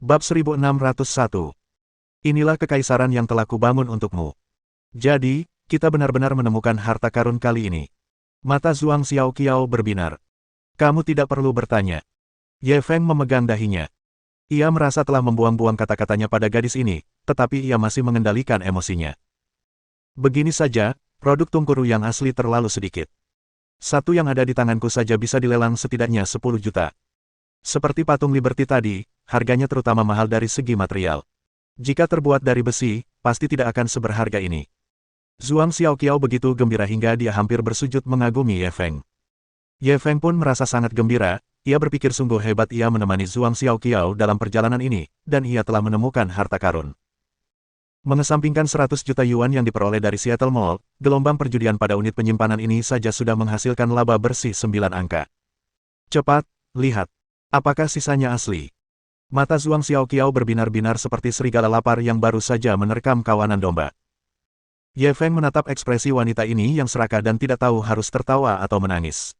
Bab 1601. Inilah kekaisaran yang telah kubangun untukmu. Jadi, kita benar-benar menemukan harta karun kali ini. Mata Zhuang Xiaoqiao berbinar. Kamu tidak perlu bertanya. Ye Feng memegang dahinya. Ia merasa telah membuang-buang kata-katanya pada gadis ini, tetapi ia masih mengendalikan emosinya. Begini saja, produk Tungkuru yang asli terlalu sedikit. Satu yang ada di tanganku saja bisa dilelang setidaknya 10 juta. Seperti patung Liberty tadi, harganya terutama mahal dari segi material. Jika terbuat dari besi, pasti tidak akan seberharga ini. Zhuang Xiaoqiao begitu gembira hingga dia hampir bersujud mengagumi Ye Feng. Ye Feng pun merasa sangat gembira, ia berpikir sungguh hebat ia menemani Zhuang Xiaoqiao dalam perjalanan ini, dan ia telah menemukan harta karun. Mengesampingkan 100 juta yuan yang diperoleh dari Seattle Mall, gelombang perjudian pada unit penyimpanan ini saja sudah menghasilkan laba bersih 9 angka. Cepat, lihat. Apakah sisanya asli? Mata Zhuang Xiaoqiao berbinar-binar seperti serigala lapar yang baru saja menerkam kawanan domba. Ye Feng menatap ekspresi wanita ini yang serakah dan tidak tahu harus tertawa atau menangis.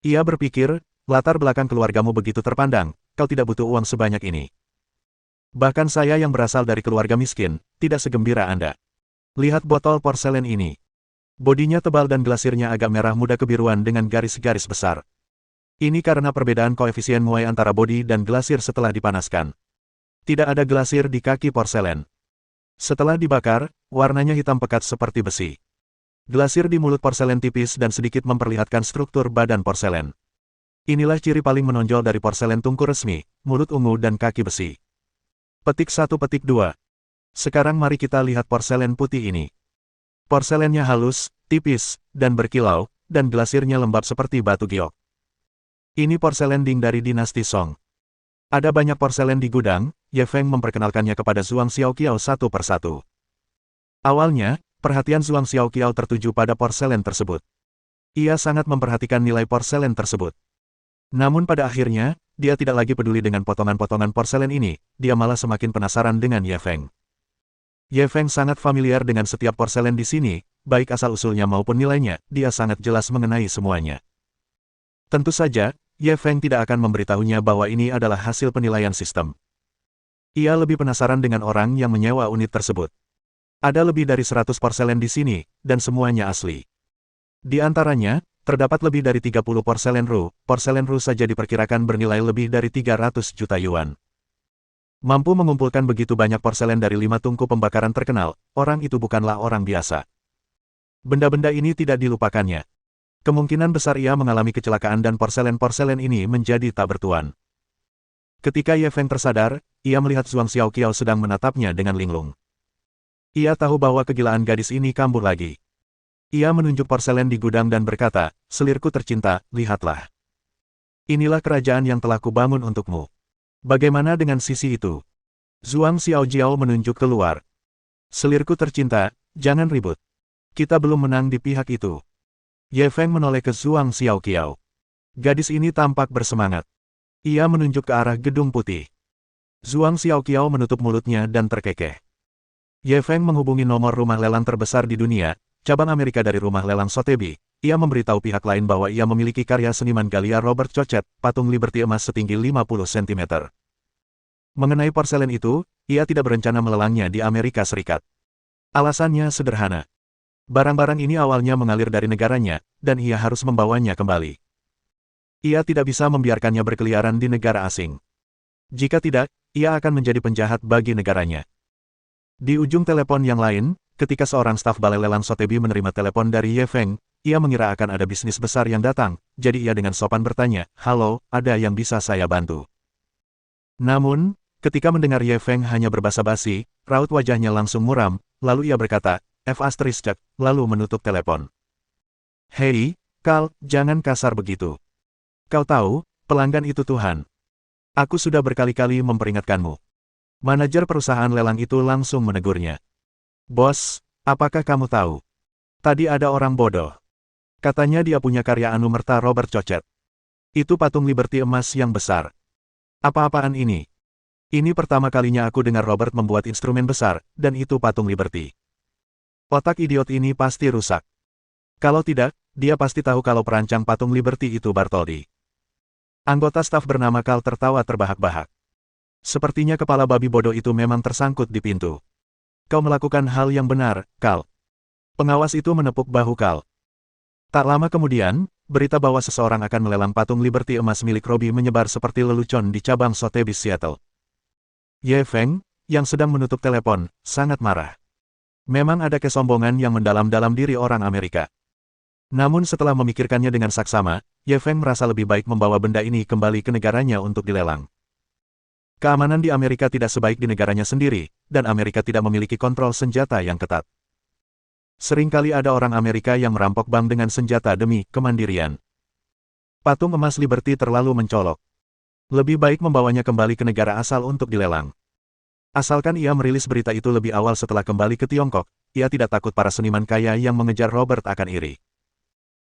Ia berpikir, latar belakang keluargamu begitu terpandang, kau tidak butuh uang sebanyak ini. Bahkan saya yang berasal dari keluarga miskin, tidak segembira Anda. Lihat botol porselen ini. Bodinya tebal dan glasirnya agak merah muda kebiruan dengan garis-garis besar. Ini karena perbedaan koefisien muai antara bodi dan glasir setelah dipanaskan. Tidak ada glasir di kaki porselen. Setelah dibakar, warnanya hitam pekat seperti besi. Glasir di mulut porselen tipis dan sedikit memperlihatkan struktur badan porselen. Inilah ciri paling menonjol dari porselen Tungku resmi, mulut ungu dan kaki besi. Petik 1 petik 2. Sekarang mari kita lihat porselen putih ini. Porselennya halus, tipis, dan berkilau, dan glasirnya lembab seperti batu giok. Ini porselen Ding dari dinasti Song. Ada banyak porselen di gudang, Ye Feng memperkenalkannya kepada Zhuang Xiaoqiao satu persatu. Awalnya, perhatian Zhuang Xiaoqiao tertuju pada porselen tersebut. Ia sangat memperhatikan nilai porselen tersebut. Namun pada akhirnya, dia tidak lagi peduli dengan potongan-potongan porselen ini, dia malah semakin penasaran dengan Ye Feng. Ye Feng sangat familiar dengan setiap porselen di sini, baik asal-usulnya maupun nilainya, dia sangat jelas mengenai semuanya. Tentu saja, Ye Feng tidak akan memberitahunya bahwa ini adalah hasil penilaian sistem. Ia lebih penasaran dengan orang yang menyewa unit tersebut. Ada lebih dari 100 porselen di sini, dan semuanya asli. Di antaranya, terdapat lebih dari 30 porselen ru saja diperkirakan bernilai lebih dari 300 juta yuan. Mampu mengumpulkan begitu banyak porselen dari 5 tungku pembakaran terkenal, orang itu bukanlah orang biasa. Benda-benda ini tidak dilupakannya. Kemungkinan besar ia mengalami kecelakaan dan porselen-porselen ini menjadi tak bertuan. Ketika Ye Feng tersadar, ia melihat Zhuang Xiaoqiao sedang menatapnya dengan linglung. Ia tahu bahwa kegilaan gadis ini kambuh lagi. Ia menunjuk porselen di gudang dan berkata, "Selirku tercinta, lihatlah. Inilah kerajaan yang telah kubangun untukmu. Bagaimana dengan sisi itu?" Zhuang Xiaoqiao menunjuk keluar. "Selirku tercinta, jangan ribut. Kita belum menang di pihak itu." Ye Feng menoleh ke Zhuang Xiaoqiao. Gadis ini tampak bersemangat. Ia menunjuk ke arah gedung putih. Zhuang Xiaoqiao menutup mulutnya dan terkekeh. Ye Feng menghubungi nomor rumah lelang terbesar di dunia, cabang Amerika dari rumah lelang Sotheby. Ia memberitahu pihak lain bahwa ia memiliki karya seniman Galia Robert Chochet, patung Liberty emas setinggi 50 cm. Mengenai porselen itu, ia tidak berencana melelangnya di Amerika Serikat. Alasannya sederhana. Barang-barang ini awalnya mengalir dari negaranya, dan ia harus membawanya kembali. Ia tidak bisa membiarkannya berkeliaran di negara asing. Jika tidak, ia akan menjadi penjahat bagi negaranya. Di ujung telepon yang lain, ketika seorang staf balai lelang Sotheby menerima telepon dari Ye Feng, ia mengira akan ada bisnis besar yang datang, jadi ia dengan sopan bertanya, "Halo, ada yang bisa saya bantu?" Namun, ketika mendengar Ye Feng hanya berbasa-basi, raut wajahnya langsung muram, lalu ia berkata, F***, lalu menutup telepon. "Hei, Kal, jangan kasar begitu. Kau tahu, pelanggan itu Tuhan. Aku sudah berkali-kali memperingatkanmu." Manajer perusahaan lelang itu langsung menegurnya. "Bos, apakah kamu tahu? Tadi ada orang bodoh. Katanya dia punya karya anumerta Robert Chochet. Itu patung Liberty emas yang besar. Apa-apaan ini? Ini pertama kalinya aku dengar Robert membuat instrumen besar, dan itu patung Liberty. Otak idiot ini pasti rusak. Kalau tidak, dia pasti tahu kalau perancang patung Liberty itu Bartholdi." Anggota staf bernama Kal tertawa terbahak-bahak. Sepertinya kepala babi bodoh itu memang tersangkut di pintu. Kau melakukan hal yang benar, Kal. Pengawas itu menepuk bahu Kal. Tak lama kemudian, berita bahwa seseorang akan melelang patung Liberty emas milik Robbie menyebar seperti lelucon di cabang Sotheby's Seattle. Ye Feng, yang sedang menutup telepon, sangat marah. Memang ada kesombongan yang mendalam-dalam diri orang Amerika. Namun setelah memikirkannya dengan saksama, Ye Feng merasa lebih baik membawa benda ini kembali ke negaranya untuk dilelang. Keamanan di Amerika tidak sebaik di negaranya sendiri, dan Amerika tidak memiliki kontrol senjata yang ketat. Seringkali ada orang Amerika yang merampok bank dengan senjata demi kemandirian. Patung emas Liberty terlalu mencolok. Lebih baik membawanya kembali ke negara asal untuk dilelang. Asalkan ia merilis berita itu lebih awal setelah kembali ke Tiongkok, ia tidak takut para seniman kaya yang mengejar Robert akan iri.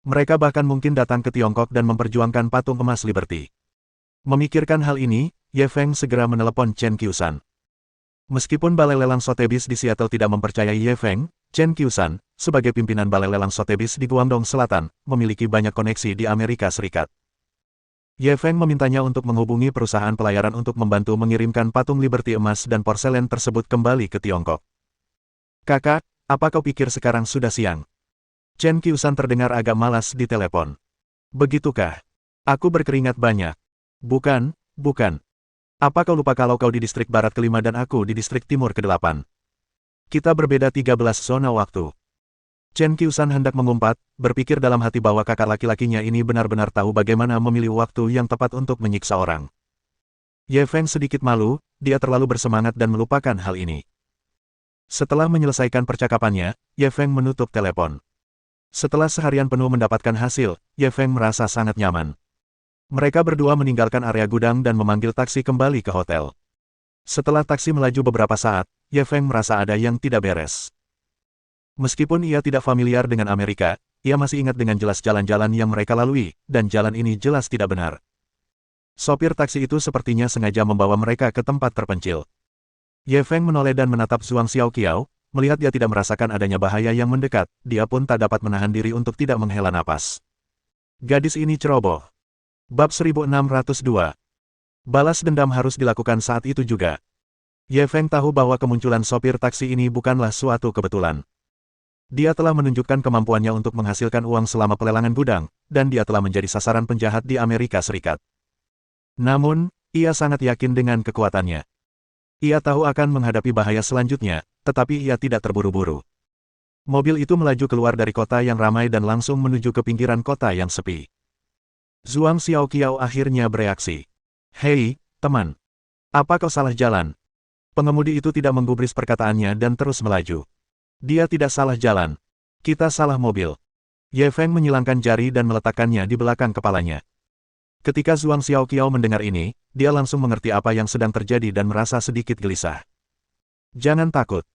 Mereka bahkan mungkin datang ke Tiongkok dan memperjuangkan patung emas Liberty. Memikirkan hal ini, Ye Feng segera menelepon Chen Qiusan. Meskipun Balai Lelang Sotheby's di Seattle tidak mempercayai Ye Feng, Chen Qiusan, sebagai pimpinan Balai Lelang Sotheby's di Guangdong Selatan, memiliki banyak koneksi di Amerika Serikat. Ye Feng memintanya untuk menghubungi perusahaan pelayaran untuk membantu mengirimkan patung Liberty emas dan porselen tersebut kembali ke Tiongkok. Kakak, apa kau pikir sekarang sudah siang? Chen Qiusan terdengar agak malas di telepon. Begitukah? Aku berkeringat banyak. Bukan, bukan. Apa kau lupa kalau kau di distrik barat ke-5 dan aku di distrik timur ke-8? Kita berbeda 13 zona waktu. Chen Qiusan hendak mengumpat, berpikir dalam hati bahwa kakak laki-lakinya ini benar-benar tahu bagaimana memilih waktu yang tepat untuk menyiksa orang. Ye Feng sedikit malu, dia terlalu bersemangat dan melupakan hal ini. Setelah menyelesaikan percakapannya, Ye Feng menutup telepon. Setelah seharian penuh mendapatkan hasil, Ye Feng merasa sangat nyaman. Mereka berdua meninggalkan area gudang dan memanggil taksi kembali ke hotel. Setelah taksi melaju beberapa saat, Ye Feng merasa ada yang tidak beres. Meskipun ia tidak familiar dengan Amerika, ia masih ingat dengan jelas jalan-jalan yang mereka lalui, dan jalan ini jelas tidak benar. Sopir taksi itu sepertinya sengaja membawa mereka ke tempat terpencil. Ye Feng menoleh dan menatap Zhuang Xiaoqiao, melihat dia tidak merasakan adanya bahaya yang mendekat, dia pun tak dapat menahan diri untuk tidak menghela napas. Gadis ini ceroboh. Bab 1602. Balas dendam harus dilakukan saat itu juga. Ye Feng tahu bahwa kemunculan sopir taksi ini bukanlah suatu kebetulan. Dia telah menunjukkan kemampuannya untuk menghasilkan uang selama pelelangan gudang, dan dia telah menjadi sasaran penjahat di Amerika Serikat. Namun, ia sangat yakin dengan kekuatannya. Ia tahu akan menghadapi bahaya selanjutnya, tetapi ia tidak terburu-buru. Mobil itu melaju keluar dari kota yang ramai dan langsung menuju ke pinggiran kota yang sepi. Zhuang Xiaoqiao akhirnya bereaksi. Hei, teman. Apa kau salah jalan? Pengemudi itu tidak menggubris perkataannya dan terus melaju. Dia tidak salah jalan. Kita salah mobil. Ye Feng menyilangkan jari dan meletakkannya di belakang kepalanya. Ketika Zhuang Xiaoqiao mendengar ini, dia langsung mengerti apa yang sedang terjadi dan merasa sedikit gelisah. Jangan takut.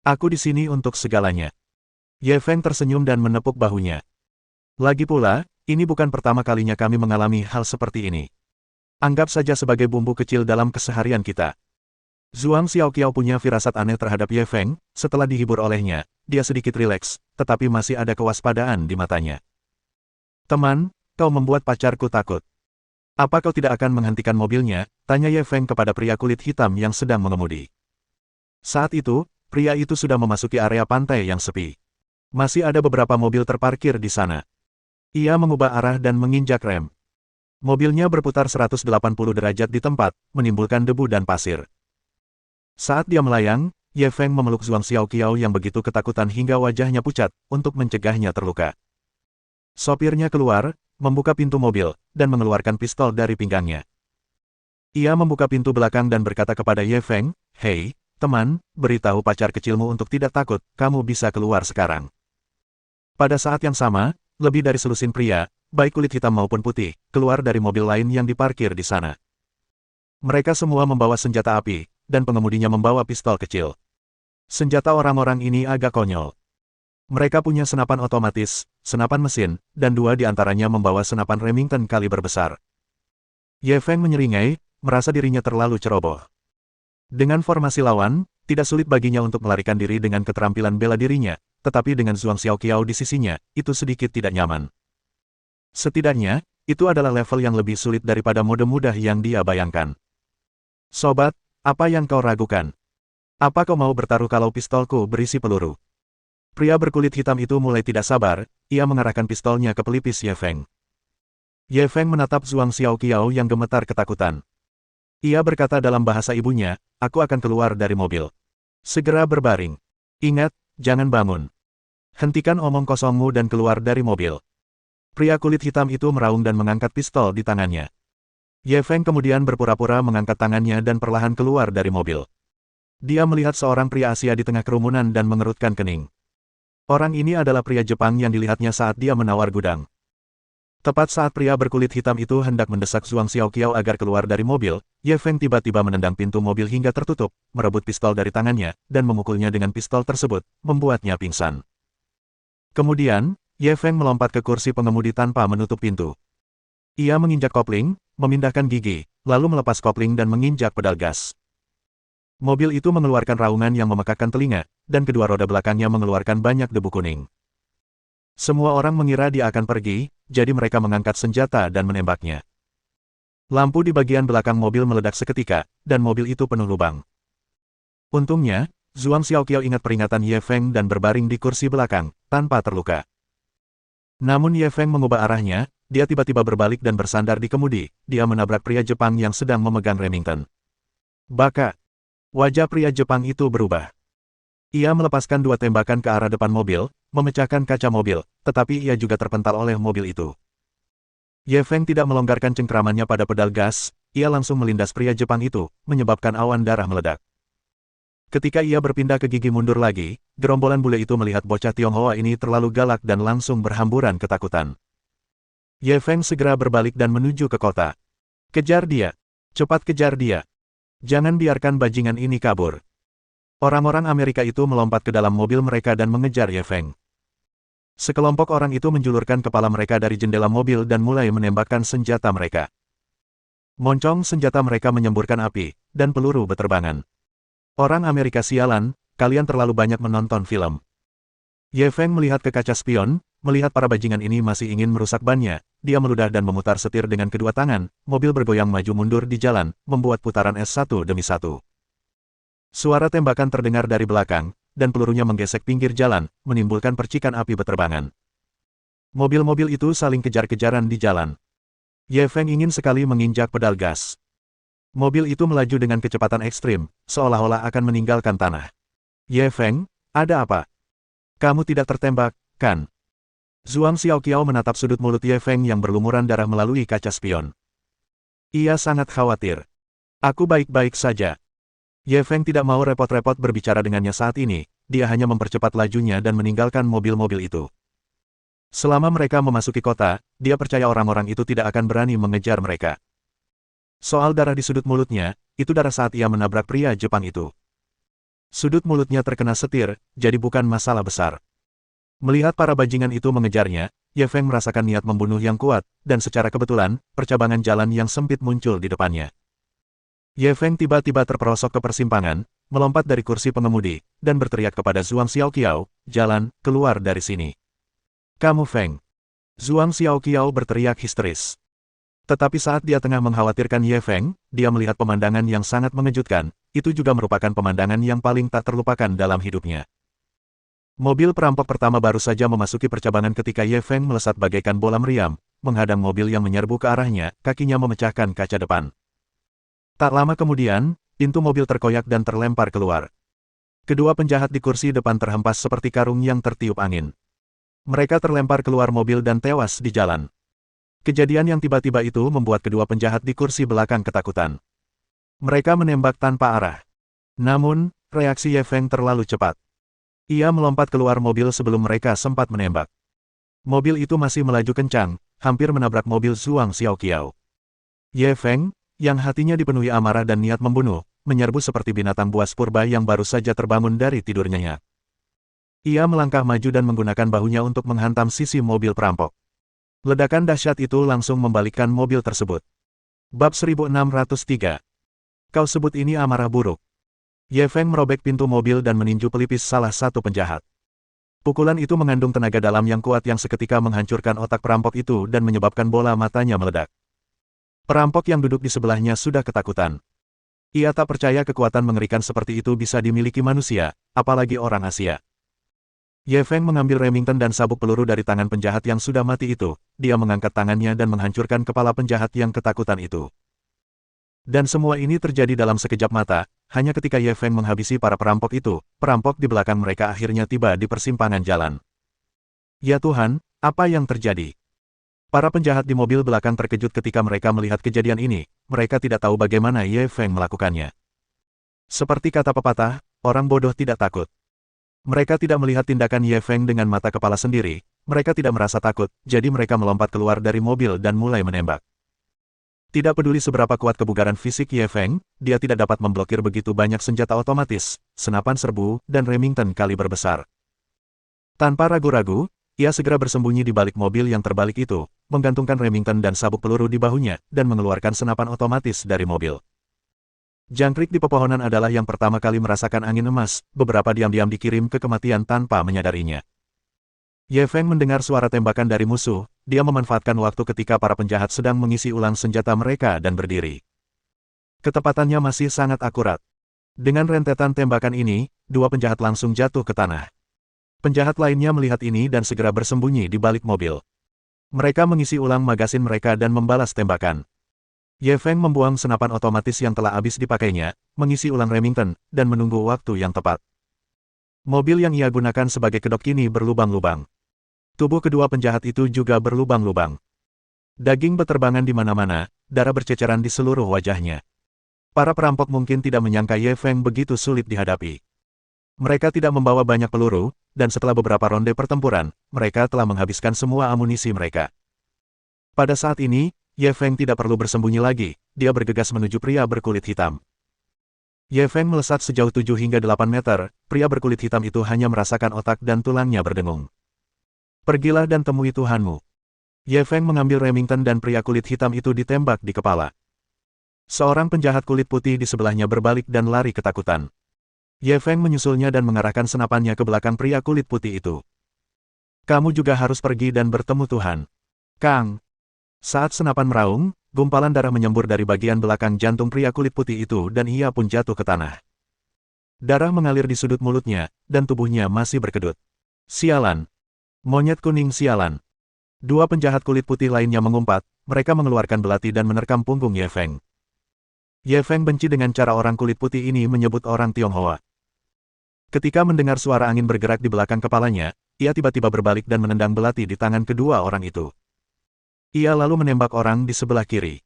Aku di sini untuk segalanya. Ye Feng tersenyum dan menepuk bahunya. Lagi pula, ini bukan pertama kalinya kami mengalami hal seperti ini. Anggap saja sebagai bumbu kecil dalam keseharian kita. Zhuang Xiaoqiao punya firasat aneh terhadap Ye Feng, setelah dihibur olehnya, dia sedikit rileks, tetapi masih ada kewaspadaan di matanya. Teman, kau membuat pacarku takut. Apa kau tidak akan menghentikan mobilnya? Tanya Ye Feng kepada pria kulit hitam yang sedang mengemudi. Saat itu, pria itu sudah memasuki area pantai yang sepi. Masih ada beberapa mobil terparkir di sana. Ia mengubah arah dan menginjak rem. Mobilnya berputar 180 derajat di tempat, menimbulkan debu dan pasir. Saat dia melayang, Ye Feng memeluk Zhuang Xiaoqiao yang begitu ketakutan hingga wajahnya pucat, untuk mencegahnya terluka. Sopirnya keluar, membuka pintu mobil, dan mengeluarkan pistol dari pinggangnya. Ia membuka pintu belakang dan berkata kepada Ye Feng, "Hei, teman, beritahu pacar kecilmu untuk tidak takut, kamu bisa keluar sekarang." Pada saat yang sama, lebih dari selusin pria, baik kulit hitam maupun putih, keluar dari mobil lain yang diparkir di sana. Mereka semua membawa senjata api, dan pengemudinya membawa pistol kecil. Senjata orang-orang ini agak konyol. Mereka punya senapan otomatis, senapan mesin, dan dua di antaranya membawa senapan Remington kaliber besar. Ye Feng menyeringai, merasa dirinya terlalu ceroboh. Dengan formasi lawan, tidak sulit baginya untuk melarikan diri dengan keterampilan bela dirinya, tetapi dengan Zhuang Xiaoqiao di sisinya, itu sedikit tidak nyaman. Setidaknya, itu adalah level yang lebih sulit daripada mode mudah yang dia bayangkan. Sobat, apa yang kau ragukan? Apa kau mau bertaruh kalau pistolku berisi peluru? Pria berkulit hitam itu mulai tidak sabar, ia mengarahkan pistolnya ke pelipis Ye Feng. Ye Feng menatap Zhuang Xiaoqiao yang gemetar ketakutan. Ia berkata dalam bahasa ibunya, aku akan keluar dari mobil. Segera berbaring. Ingat, jangan bangun. Hentikan omong kosongmu dan keluar dari mobil. Pria kulit hitam itu meraung dan mengangkat pistol di tangannya. Ye Feng kemudian berpura-pura mengangkat tangannya dan perlahan keluar dari mobil. Dia melihat seorang pria Asia di tengah kerumunan dan mengerutkan kening. Orang ini adalah pria Jepang yang dilihatnya saat dia menawar gudang. Tepat saat pria berkulit hitam itu hendak mendesak Zhuang Xiaoqiao agar keluar dari mobil, Ye Feng tiba-tiba menendang pintu mobil hingga tertutup, merebut pistol dari tangannya, dan memukulnya dengan pistol tersebut, membuatnya pingsan. Kemudian, Ye Feng melompat ke kursi pengemudi tanpa menutup pintu. Ia menginjak kopling, memindahkan gigi, lalu melepas kopling dan menginjak pedal gas. Mobil itu mengeluarkan raungan yang memekakkan telinga, dan kedua roda belakangnya mengeluarkan banyak debu kuning. Semua orang mengira dia akan pergi, jadi mereka mengangkat senjata dan menembaknya. Lampu di bagian belakang mobil meledak seketika, dan mobil itu penuh lubang. Untungnya, Zhuang Xiaoqiao ingat peringatan Ye Feng dan berbaring di kursi belakang, tanpa terluka. Namun Ye Feng mengubah arahnya, dia tiba-tiba berbalik dan bersandar di kemudi, dia menabrak pria Jepang yang sedang memegang Remington. Baka! Wajah pria Jepang itu berubah. Ia melepaskan dua tembakan ke arah depan mobil, memecahkan kaca mobil, tetapi ia juga terpental oleh mobil itu. Ye Feng tidak melonggarkan cengkramannya pada pedal gas, ia langsung melindas pria Jepang itu, menyebabkan awan darah meledak. Ketika ia berpindah ke gigi mundur lagi, gerombolan bule itu melihat bocah Tionghoa ini terlalu galak dan langsung berhamburan ketakutan. Ye Feng segera berbalik dan menuju ke kota. Kejar dia! Cepat kejar dia! Jangan biarkan bajingan ini kabur. Orang-orang Amerika itu melompat ke dalam mobil mereka dan mengejar Ye Feng. Sekelompok orang itu menjulurkan kepala mereka dari jendela mobil dan mulai menembakkan senjata mereka. Moncong senjata mereka menyemburkan api, dan peluru beterbangan. Orang Amerika sialan, kalian terlalu banyak menonton film. Ye Feng melihat ke kaca spion, melihat para bajingan ini masih ingin merusak bannya, dia meludah dan memutar setir dengan kedua tangan, mobil bergoyang maju mundur di jalan, membuat putaran es satu demi satu. Suara tembakan terdengar dari belakang, dan pelurunya menggesek pinggir jalan, menimbulkan percikan api beterbangan. Mobil-mobil itu saling kejar-kejaran di jalan. Ye Feng ingin sekali menginjak pedal gas. Mobil itu melaju dengan kecepatan ekstrim, seolah-olah akan meninggalkan tanah. Ye Feng, ada apa? Kamu tidak tertembak, kan? Zhuang Xiaoqiao menatap sudut mulut Ye Feng yang berlumuran darah melalui kaca spion. Ia sangat khawatir. Aku baik-baik saja. Ye Feng tidak mau repot-repot berbicara dengannya saat ini, dia hanya mempercepat lajunya dan meninggalkan mobil-mobil itu. Selama mereka memasuki kota, dia percaya orang-orang itu tidak akan berani mengejar mereka. Soal darah di sudut mulutnya, itu darah saat ia menabrak pria Jepang itu. Sudut mulutnya terkena setir, jadi bukan masalah besar. Melihat para bajingan itu mengejarnya, Ye Feng merasakan niat membunuh yang kuat, dan secara kebetulan, percabangan jalan yang sempit muncul di depannya. Ye Feng tiba-tiba terperosok ke persimpangan, melompat dari kursi pengemudi, dan berteriak kepada Zhuang Xiaoqiao, jalan, keluar dari sini. Kamu Feng. Zhuang Xiaoqiao berteriak histeris. Tetapi saat dia tengah mengkhawatirkan Ye Feng, dia melihat pemandangan yang sangat mengejutkan, itu juga merupakan pemandangan yang paling tak terlupakan dalam hidupnya. Mobil perampok pertama baru saja memasuki percabangan ketika Ye Feng melesat bagaikan bola meriam, menghadang mobil yang menyerbu ke arahnya, kakinya memecahkan kaca depan. Tak lama kemudian, pintu mobil terkoyak dan terlempar keluar. Kedua penjahat di kursi depan terhempas seperti karung yang tertiup angin. Mereka terlempar keluar mobil dan tewas di jalan. Kejadian yang tiba-tiba itu membuat kedua penjahat di kursi belakang ketakutan. Mereka menembak tanpa arah. Namun, reaksi Ye Feng terlalu cepat. Ia melompat keluar mobil sebelum mereka sempat menembak. Mobil itu masih melaju kencang, hampir menabrak mobil Zhuang Xiaoqiao. Ye Feng, yang hatinya dipenuhi amarah dan niat membunuh, menyerbu seperti binatang buas purba yang baru saja terbangun dari tidurnya. Ia melangkah maju dan menggunakan bahunya untuk menghantam sisi mobil perampok. Ledakan dahsyat itu langsung membalikkan mobil tersebut. Bab 1603. Kau sebut ini amarah buruk. Ye Feng merobek pintu mobil dan meninju pelipis salah satu penjahat. Pukulan itu mengandung tenaga dalam yang kuat yang seketika menghancurkan otak perampok itu dan menyebabkan bola matanya meledak. Perampok yang duduk di sebelahnya sudah ketakutan. Ia tak percaya kekuatan mengerikan seperti itu bisa dimiliki manusia, apalagi orang Asia. Ye Feng mengambil Remington dan sabuk peluru dari tangan penjahat yang sudah mati itu. Dia mengangkat tangannya dan menghancurkan kepala penjahat yang ketakutan itu. Dan semua ini terjadi dalam sekejap mata, hanya ketika Ye Feng menghabisi para perampok itu, perampok di belakang mereka akhirnya tiba di persimpangan jalan. Ya Tuhan, apa yang terjadi? Para penjahat di mobil belakang terkejut ketika mereka melihat kejadian ini. Mereka tidak tahu bagaimana Ye Feng melakukannya. Seperti kata pepatah, orang bodoh tidak takut. Mereka tidak melihat tindakan Ye Feng dengan mata kepala sendiri, mereka tidak merasa takut, jadi mereka melompat keluar dari mobil dan mulai menembak. Tidak peduli seberapa kuat kebugaran fisik Ye Feng, dia tidak dapat memblokir begitu banyak senjata otomatis, senapan serbu, dan Remington kaliber besar. Tanpa ragu-ragu, ia segera bersembunyi di balik mobil yang terbalik itu, menggantungkan Remington dan sabuk peluru di bahunya, dan mengeluarkan senapan otomatis dari mobil. Jangkrik di pepohonan adalah yang pertama kali merasakan angin emas, beberapa diam-diam dikirim ke kematian tanpa menyadarinya. Ye Feng mendengar suara tembakan dari musuh, dia memanfaatkan waktu ketika para penjahat sedang mengisi ulang senjata mereka dan berdiri. Ketepatannya masih sangat akurat. Dengan rentetan tembakan ini, dua penjahat langsung jatuh ke tanah. Penjahat lainnya melihat ini dan segera bersembunyi di balik mobil. Mereka mengisi ulang magasin mereka dan membalas tembakan. Ye Feng membuang senapan otomatis yang telah habis dipakainya, mengisi ulang Remington, dan menunggu waktu yang tepat. Mobil yang ia gunakan sebagai kedok kini berlubang-lubang. Tubuh kedua penjahat itu juga berlubang-lubang. Daging beterbangan di mana-mana, darah berceceran di seluruh wajahnya. Para perampok mungkin tidak menyangka Ye Feng begitu sulit dihadapi. Mereka tidak membawa banyak peluru, dan setelah beberapa ronde pertempuran, mereka telah menghabiskan semua amunisi mereka. Pada saat ini, Ye Feng tidak perlu bersembunyi lagi, dia bergegas menuju pria berkulit hitam. Ye Feng melesat sejauh 7 hingga 8 meter, pria berkulit hitam itu hanya merasakan otak dan tulangnya berdengung. Pergilah dan temui Tuhanmu. Ye Feng mengambil Remington dan pria kulit hitam itu ditembak di kepala. Seorang penjahat kulit putih di sebelahnya berbalik dan lari ketakutan. Ye Feng menyusulnya dan mengarahkan senapannya ke belakang pria kulit putih itu. Kamu juga harus pergi dan bertemu Tuhan. Kang. Saat senapan meraung, gumpalan darah menyembur dari bagian belakang jantung pria kulit putih itu dan ia pun jatuh ke tanah. Darah mengalir di sudut mulutnya, dan tubuhnya masih berkedut. Sialan! Monyet kuning sialan! Dua penjahat kulit putih lainnya mengumpat, mereka mengeluarkan belati dan menerkam punggung Ye Feng. Ye Feng benci dengan cara orang kulit putih ini menyebut orang Tionghoa. Ketika mendengar suara angin bergerak di belakang kepalanya, ia tiba-tiba berbalik dan menendang belati di tangan kedua orang itu. Ia lalu menembak orang di sebelah kiri.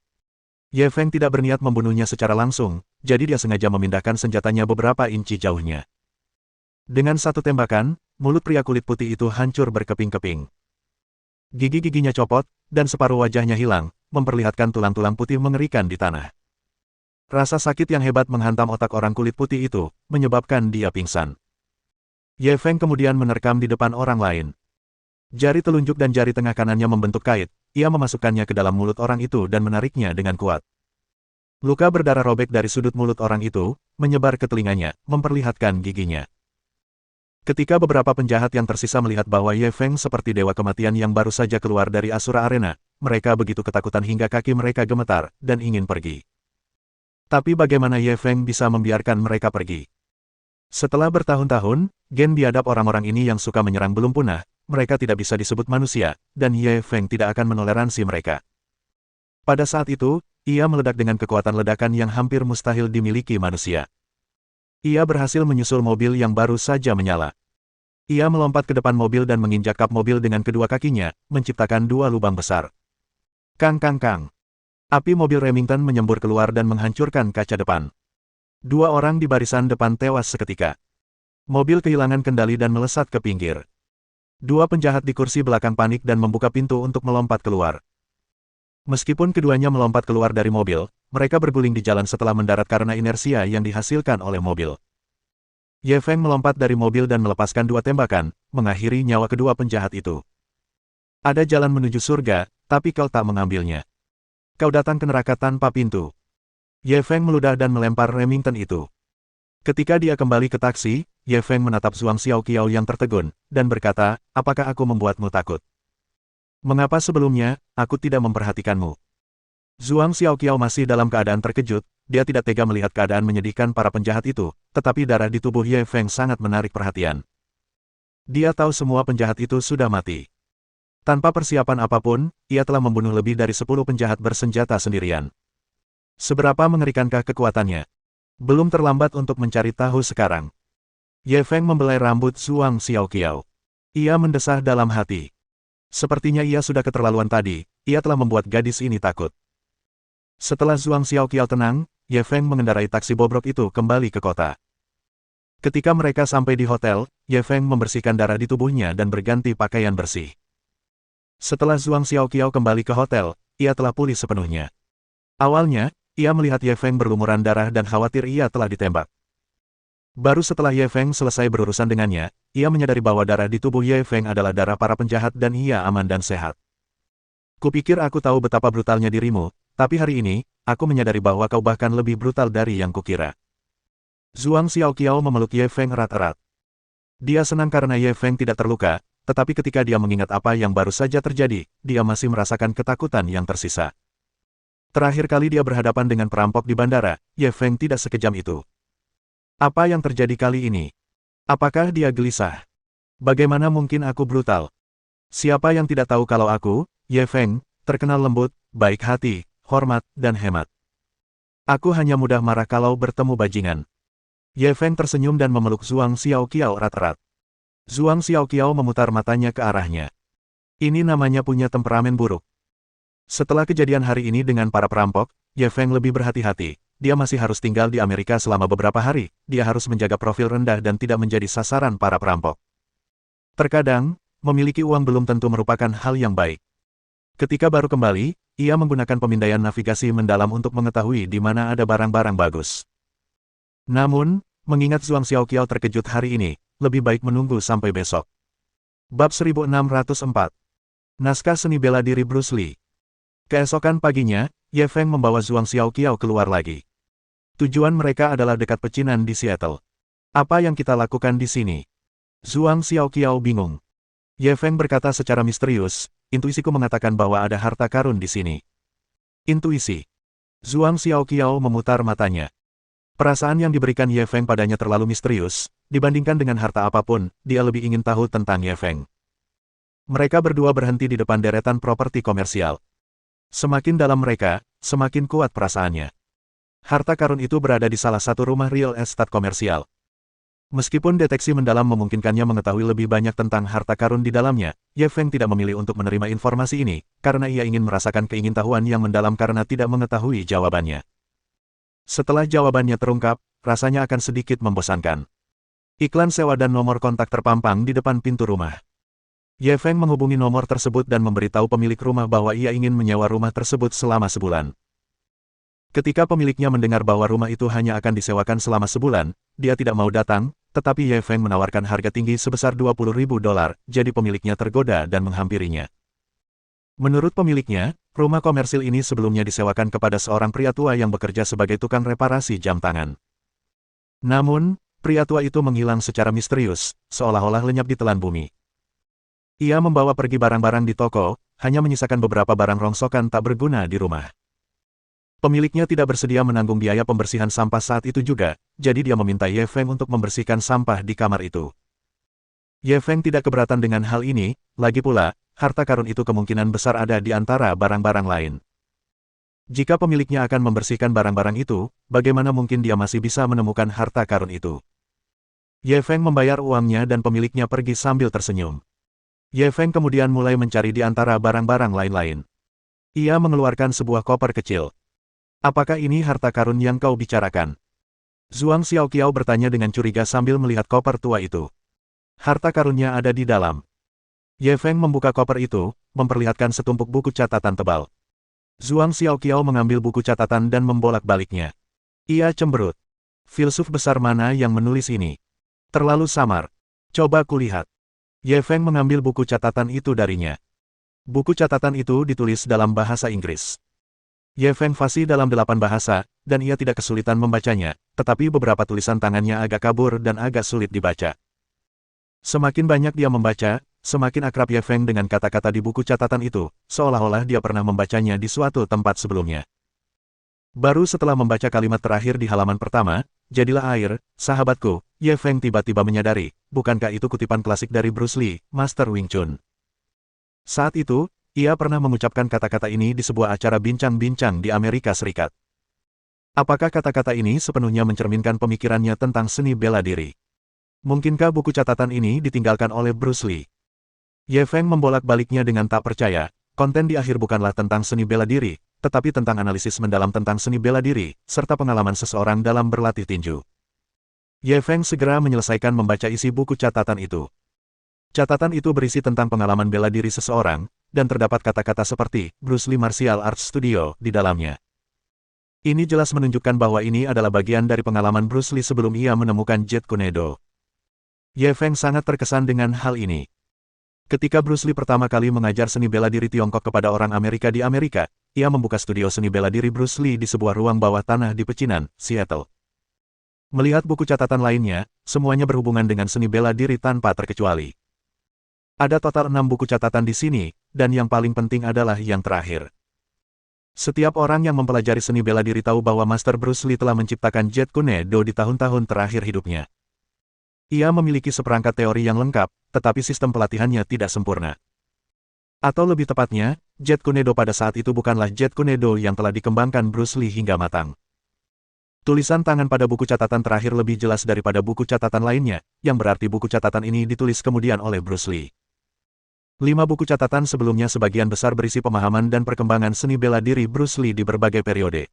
Ye Feng tidak berniat membunuhnya secara langsung, jadi dia sengaja memindahkan senjatanya beberapa inci jauhnya. Dengan satu tembakan, mulut pria kulit putih itu hancur berkeping-keping. Gigi-giginya copot, dan separuh wajahnya hilang, memperlihatkan tulang-tulang putih mengerikan di tanah. Rasa sakit yang hebat menghantam otak orang kulit putih itu, menyebabkan dia pingsan. Ye Feng kemudian menerkam di depan orang lain. Jari telunjuk dan jari tengah kanannya membentuk kait, ia memasukkannya ke dalam mulut orang itu dan menariknya dengan kuat. Luka berdarah robek dari sudut mulut orang itu, menyebar ke telinganya, memperlihatkan giginya. Ketika beberapa penjahat yang tersisa melihat bahwa Ye Feng seperti dewa kematian yang baru saja keluar dari Asura Arena, mereka begitu ketakutan hingga kaki mereka gemetar, dan ingin pergi. Tapi bagaimana Ye Feng bisa membiarkan mereka pergi? Setelah bertahun-tahun, gen biadab orang-orang ini yang suka menyerang belum punah, mereka tidak bisa disebut manusia, dan Ye Feng tidak akan menoleransi mereka. Pada saat itu, ia meledak dengan kekuatan ledakan yang hampir mustahil dimiliki manusia. Ia berhasil menyusul mobil yang baru saja menyala. Ia melompat ke depan mobil dan menginjak kap mobil dengan kedua kakinya, menciptakan dua lubang besar. Kang kang kang. Api mobil Remington menyembur keluar dan menghancurkan kaca depan. Dua orang di barisan depan tewas seketika. Mobil kehilangan kendali dan melesat ke pinggir. Dua penjahat di kursi belakang panik dan membuka pintu untuk melompat keluar. Meskipun keduanya melompat keluar dari mobil, mereka berguling di jalan setelah mendarat karena inersia yang dihasilkan oleh mobil. Ye Feng melompat dari mobil dan melepaskan dua tembakan, mengakhiri nyawa kedua penjahat itu. Ada jalan menuju surga, tapi kau tak mengambilnya. Kau datang ke neraka tanpa pintu. Ye Feng meludah dan melempar Remington itu. Ketika dia kembali ke taksi, Ye Feng menatap Zhuang Xiaoqiao yang tertegun, dan berkata, apakah aku membuatmu takut? Mengapa sebelumnya, aku tidak memperhatikanmu? Zhuang Xiaoqiao masih dalam keadaan terkejut, dia tidak tega melihat keadaan menyedihkan para penjahat itu, tetapi darah di tubuh Ye Feng sangat menarik perhatian. Dia tahu semua penjahat itu sudah mati. Tanpa persiapan apapun, ia telah membunuh lebih dari 10 penjahat bersenjata sendirian. Seberapa mengerikankah kekuatannya? Belum terlambat untuk mencari tahu sekarang. Ye Feng membelai rambut Zhuang Xiaoqiao. Ia mendesah dalam hati. Sepertinya ia sudah keterlaluan tadi, ia telah membuat gadis ini takut. Setelah Zhuang Xiaoqiao tenang, Ye Feng mengendarai taksi bobrok itu kembali ke kota. Ketika mereka sampai di hotel, Ye Feng membersihkan darah di tubuhnya dan berganti pakaian bersih. Setelah Zhuang Xiaoqiao kembali ke hotel, ia telah pulih sepenuhnya. Awalnya, ia melihat Ye Feng berlumuran darah dan khawatir ia telah ditembak. Baru setelah Ye Feng selesai berurusan dengannya, ia menyadari bahwa darah di tubuh Ye Feng adalah darah para penjahat dan ia aman dan sehat. Kupikir aku tahu betapa brutalnya dirimu, tapi hari ini, aku menyadari bahwa kau bahkan lebih brutal dari yang kukira. Zhuang Xiaoqiao memeluk Ye Feng erat-erat. Dia senang karena Ye Feng tidak terluka, tetapi ketika dia mengingat apa yang baru saja terjadi, dia masih merasakan ketakutan yang tersisa. Terakhir kali dia berhadapan dengan perampok di bandara, Ye Feng tidak sekejam itu. Apa yang terjadi kali ini? Apakah dia gelisah? Bagaimana mungkin aku brutal? Siapa yang tidak tahu kalau aku, Ye Feng, terkenal lembut, baik hati, hormat, dan hemat. Aku hanya mudah marah kalau bertemu bajingan. Ye Feng tersenyum dan memeluk Zhuang Xiaoqiao erat-erat. Zhuang Xiaoqiao memutar matanya ke arahnya. Ini namanya punya temperamen buruk. Setelah kejadian hari ini dengan para perampok, Ye Feng lebih berhati-hati. Dia masih harus tinggal di Amerika selama beberapa hari, dia harus menjaga profil rendah dan tidak menjadi sasaran para perampok. Terkadang, memiliki uang belum tentu merupakan hal yang baik. Ketika baru kembali, ia menggunakan pemindaian navigasi mendalam untuk mengetahui di mana ada barang-barang bagus. Namun, mengingat Zhuang Xiaoqiao terkejut hari ini, lebih baik menunggu sampai besok. Bab 1604. Naskah seni bela diri Bruce Lee. Keesokan paginya, Ye Feng membawa Zhuang Xiaoqiao keluar lagi. Tujuan mereka adalah dekat pecinan di Seattle. Apa yang kita lakukan di sini? Zhuang Xiaoqiao bingung. Ye Feng berkata secara misterius, intuisiku mengatakan bahwa ada harta karun di sini. Intuisi. Zhuang Xiaoqiao memutar matanya. Perasaan yang diberikan Ye Feng padanya terlalu misterius, dibandingkan dengan harta apapun, dia lebih ingin tahu tentang Ye Feng. Mereka berdua berhenti di depan deretan properti komersial. Semakin dalam mereka, semakin kuat perasaannya. Harta karun itu berada di salah satu rumah real estate komersial. Meskipun deteksi mendalam memungkinkannya mengetahui lebih banyak tentang harta karun di dalamnya, Ye Feng tidak memilih untuk menerima informasi ini, karena ia ingin merasakan keingintahuan yang mendalam karena tidak mengetahui jawabannya. Setelah jawabannya terungkap, rasanya akan sedikit membosankan. Iklan sewa dan nomor kontak terpampang di depan pintu rumah. Ye Feng menghubungi nomor tersebut dan memberitahu pemilik rumah bahwa ia ingin menyewa rumah tersebut selama sebulan. Ketika pemiliknya mendengar bahwa rumah itu hanya akan disewakan selama sebulan, dia tidak mau datang, tetapi Ye Feng menawarkan harga tinggi sebesar $20.000, jadi pemiliknya tergoda dan menghampirinya. Menurut pemiliknya, rumah komersil ini sebelumnya disewakan kepada seorang pria tua yang bekerja sebagai tukang reparasi jam tangan. Namun, pria tua itu menghilang secara misterius, seolah-olah lenyap di telan bumi. Ia membawa pergi barang-barang di toko, hanya menyisakan beberapa barang rongsokan tak berguna di rumah. Pemiliknya tidak bersedia menanggung biaya pembersihan sampah saat itu juga, jadi dia meminta Ye Feng untuk membersihkan sampah di kamar itu. Ye Feng tidak keberatan dengan hal ini, lagi pula, harta karun itu kemungkinan besar ada di antara barang-barang lain. Jika pemiliknya akan membersihkan barang-barang itu, bagaimana mungkin dia masih bisa menemukan harta karun itu? Ye Feng membayar uangnya dan pemiliknya pergi sambil tersenyum. Ye Feng kemudian mulai mencari di antara barang-barang lain-lain. Ia mengeluarkan sebuah koper kecil. Apakah ini harta karun yang kau bicarakan? Zhuang Xiaoqiao bertanya dengan curiga sambil melihat koper tua itu. Harta karunnya ada di dalam. Ye Feng membuka koper itu, memperlihatkan setumpuk buku catatan tebal. Zhuang Xiaoqiao mengambil buku catatan dan membolak-baliknya. Ia cemberut. Filsuf besar mana yang menulis ini? Terlalu samar. Coba kulihat. Ye Feng mengambil buku catatan itu darinya. Buku catatan itu ditulis dalam bahasa Inggris. Ye Feng fasih dalam 8 bahasa, dan ia tidak kesulitan membacanya, tetapi beberapa tulisan tangannya agak kabur dan agak sulit dibaca. Semakin banyak dia membaca, semakin akrab Ye Feng dengan kata-kata di buku catatan itu, seolah-olah dia pernah membacanya di suatu tempat sebelumnya. Baru setelah membaca kalimat terakhir di halaman pertama, jadilah air, sahabatku, Ye Feng tiba-tiba menyadari, bukankah itu kutipan klasik dari Bruce Lee, Master Wing Chun. Saat itu, ia pernah mengucapkan kata-kata ini di sebuah acara bincang-bincang di Amerika Serikat. Apakah kata-kata ini sepenuhnya mencerminkan pemikirannya tentang seni bela diri? Mungkinkah buku catatan ini ditinggalkan oleh Bruce Lee? Ye Feng membolak-baliknya dengan tak percaya, konten di akhir bukanlah tentang seni bela diri, tetapi tentang analisis mendalam tentang seni bela diri, serta pengalaman seseorang dalam berlatih tinju. Ye Feng segera menyelesaikan membaca isi buku catatan itu. Catatan itu berisi tentang pengalaman bela diri seseorang, dan terdapat kata-kata seperti Bruce Lee Martial Arts Studio di dalamnya. Ini jelas menunjukkan bahwa ini adalah bagian dari pengalaman Bruce Lee sebelum ia menemukan Jeet Kune Do. Ye Feng sangat terkesan dengan hal ini. Ketika Bruce Lee pertama kali mengajar seni bela diri Tiongkok kepada orang Amerika di Amerika, ia membuka studio seni bela diri Bruce Lee di sebuah ruang bawah tanah di pecinan, Seattle. Melihat buku catatan lainnya, semuanya berhubungan dengan seni bela diri tanpa terkecuali. Ada total 6 buku catatan di sini, dan yang paling penting adalah yang terakhir. Setiap orang yang mempelajari seni bela diri tahu bahwa Master Bruce Lee telah menciptakan Jeet Kune Do di tahun-tahun terakhir hidupnya. Ia memiliki seperangkat teori yang lengkap, tetapi sistem pelatihannya tidak sempurna. Atau lebih tepatnya, Jeet Kune Do pada saat itu bukanlah Jeet Kune Do yang telah dikembangkan Bruce Lee hingga matang. Tulisan tangan pada buku catatan terakhir lebih jelas daripada buku catatan lainnya, yang berarti buku catatan ini ditulis kemudian oleh Bruce Lee. 5 buku catatan sebelumnya sebagian besar berisi pemahaman dan perkembangan seni bela diri Bruce Lee di berbagai periode.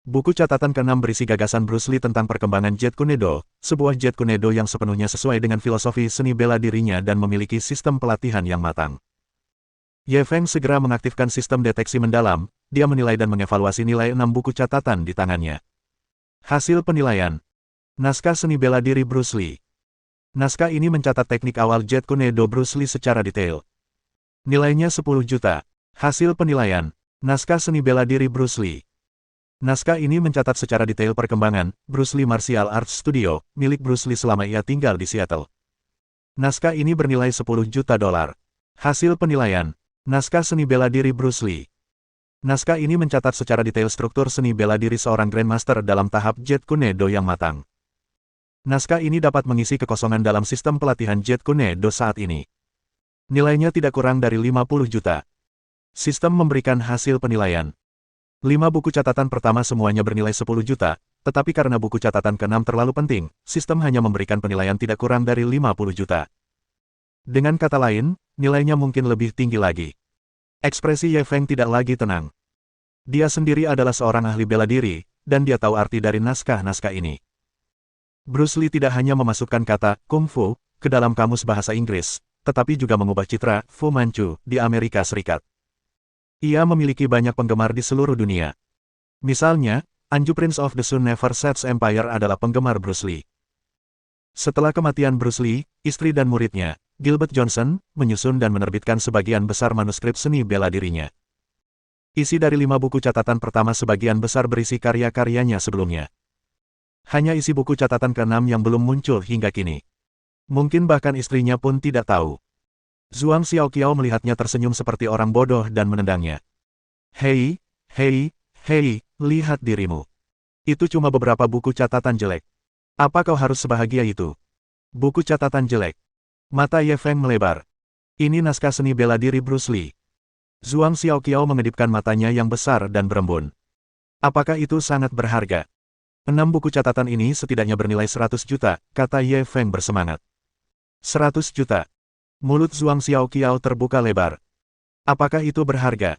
Buku catatan ke-6 berisi gagasan Bruce Lee tentang perkembangan Jeet Kune Do, sebuah Jeet Kune Do yang sepenuhnya sesuai dengan filosofi seni bela dirinya dan memiliki sistem pelatihan yang matang. Ye Feng segera mengaktifkan sistem deteksi mendalam, dia menilai dan mengevaluasi nilai 6 buku catatan di tangannya. Hasil penilaian. Naskah seni bela diri Bruce Lee. Naskah ini mencatat teknik awal Jeet Kune Do Bruce Lee secara detail. Nilainya 10 juta. Hasil penilaian. Naskah seni bela diri Bruce Lee. Naskah ini mencatat secara detail perkembangan Bruce Lee Martial Arts Studio, milik Bruce Lee selama ia tinggal di Seattle. Naskah ini bernilai 10 juta dolar. Hasil penilaian. Naskah seni bela diri Bruce Lee. Naskah ini mencatat secara detail struktur seni bela diri seorang Grandmaster dalam tahap Jeet Kune Do yang matang. Naskah ini dapat mengisi kekosongan dalam sistem pelatihan Jeet Kune Do saat ini. Nilainya tidak kurang dari 50 juta. Sistem memberikan hasil penilaian. 5 buku catatan pertama semuanya bernilai 10 juta, tetapi karena buku catatan ke-6 terlalu penting, sistem hanya memberikan penilaian tidak kurang dari 50 juta. Dengan kata lain, nilainya mungkin lebih tinggi lagi. Ekspresi Ye Feng tidak lagi tenang. Dia sendiri adalah seorang ahli bela diri, dan dia tahu arti dari naskah-naskah ini. Bruce Lee tidak hanya memasukkan kata Kung Fu ke dalam kamus bahasa Inggris, tetapi juga mengubah citra Fu Manchu di Amerika Serikat. Ia memiliki banyak penggemar di seluruh dunia. Misalnya, Anju Prince of the Sun Never Sets Empire adalah penggemar Bruce Lee. Setelah kematian Bruce Lee, istri dan muridnya, Gilbert Johnson, menyusun dan menerbitkan sebagian besar manuskrip seni bela dirinya. Isi dari 5 buku catatan pertama sebagian besar berisi karya-karyanya sebelumnya. Hanya isi buku catatan ke-6 yang belum muncul hingga kini. Mungkin bahkan istrinya pun tidak tahu. Zhuang Xiaoqiao melihatnya tersenyum seperti orang bodoh dan menendangnya. Hei, lihat dirimu. Itu cuma beberapa buku catatan jelek. Apa kau harus sebahagia itu? Buku catatan jelek. Mata Ye Feng melebar. Ini naskah seni bela diri Bruce Lee. Zhuang Xiaoqiao mengedipkan matanya yang besar dan berembun. Apakah itu sangat berharga? 6 buku catatan ini setidaknya bernilai 100 juta, kata Ye Feng bersemangat. 100 juta. Mulut Zhuang Xiaoqiao terbuka lebar. Apakah itu berharga?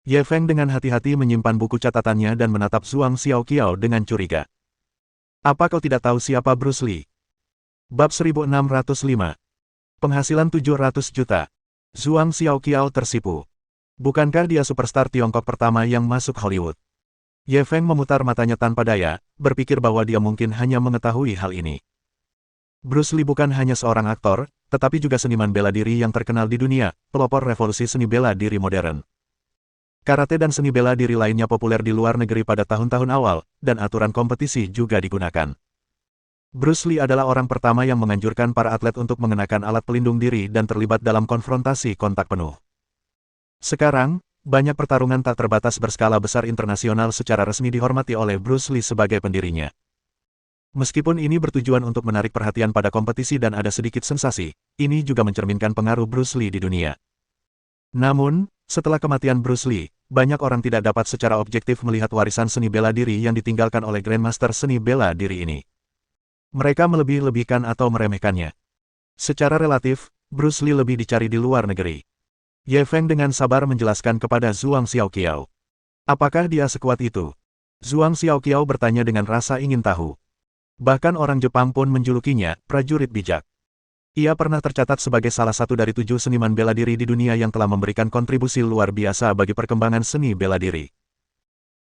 Ye Feng dengan hati-hati menyimpan buku catatannya dan menatap Zhuang Xiaoqiao dengan curiga. Apa kau tidak tahu siapa Bruce Lee? Bab 1605. Penghasilan 700 juta. Zhuang Xiaoqiao tersipu. Bukankah dia superstar Tiongkok pertama yang masuk Hollywood? Ye Feng memutar matanya tanpa daya, berpikir bahwa dia mungkin hanya mengetahui hal ini. Bruce Lee bukan hanya seorang aktor, tetapi juga seniman bela diri yang terkenal di dunia, pelopor revolusi seni bela diri modern. Karate dan seni bela diri lainnya populer di luar negeri pada tahun-tahun awal, dan aturan kompetisi juga digunakan. Bruce Lee adalah orang pertama yang menganjurkan para atlet untuk mengenakan alat pelindung diri dan terlibat dalam konfrontasi kontak penuh. Sekarang, banyak pertarungan tak terbatas berskala besar internasional secara resmi dihormati oleh Bruce Lee sebagai pendirinya. Meskipun ini bertujuan untuk menarik perhatian pada kompetisi dan ada sedikit sensasi, ini juga mencerminkan pengaruh Bruce Lee di dunia. Namun, setelah kematian Bruce Lee, banyak orang tidak dapat secara objektif melihat warisan seni bela diri yang ditinggalkan oleh Grandmaster seni bela diri ini. Mereka melebih-lebihkan atau meremehkannya. Secara relatif, Bruce Lee lebih dicari di luar negeri. Ye Feng dengan sabar menjelaskan kepada Zhuang Xiaoqiao. Apakah dia sekuat itu? Zhuang Xiaoqiao bertanya dengan rasa ingin tahu. Bahkan orang Jepang pun menjulukinya, prajurit bijak. Ia pernah tercatat sebagai salah satu dari 7 seniman bela diri di dunia yang telah memberikan kontribusi luar biasa bagi perkembangan seni bela diri.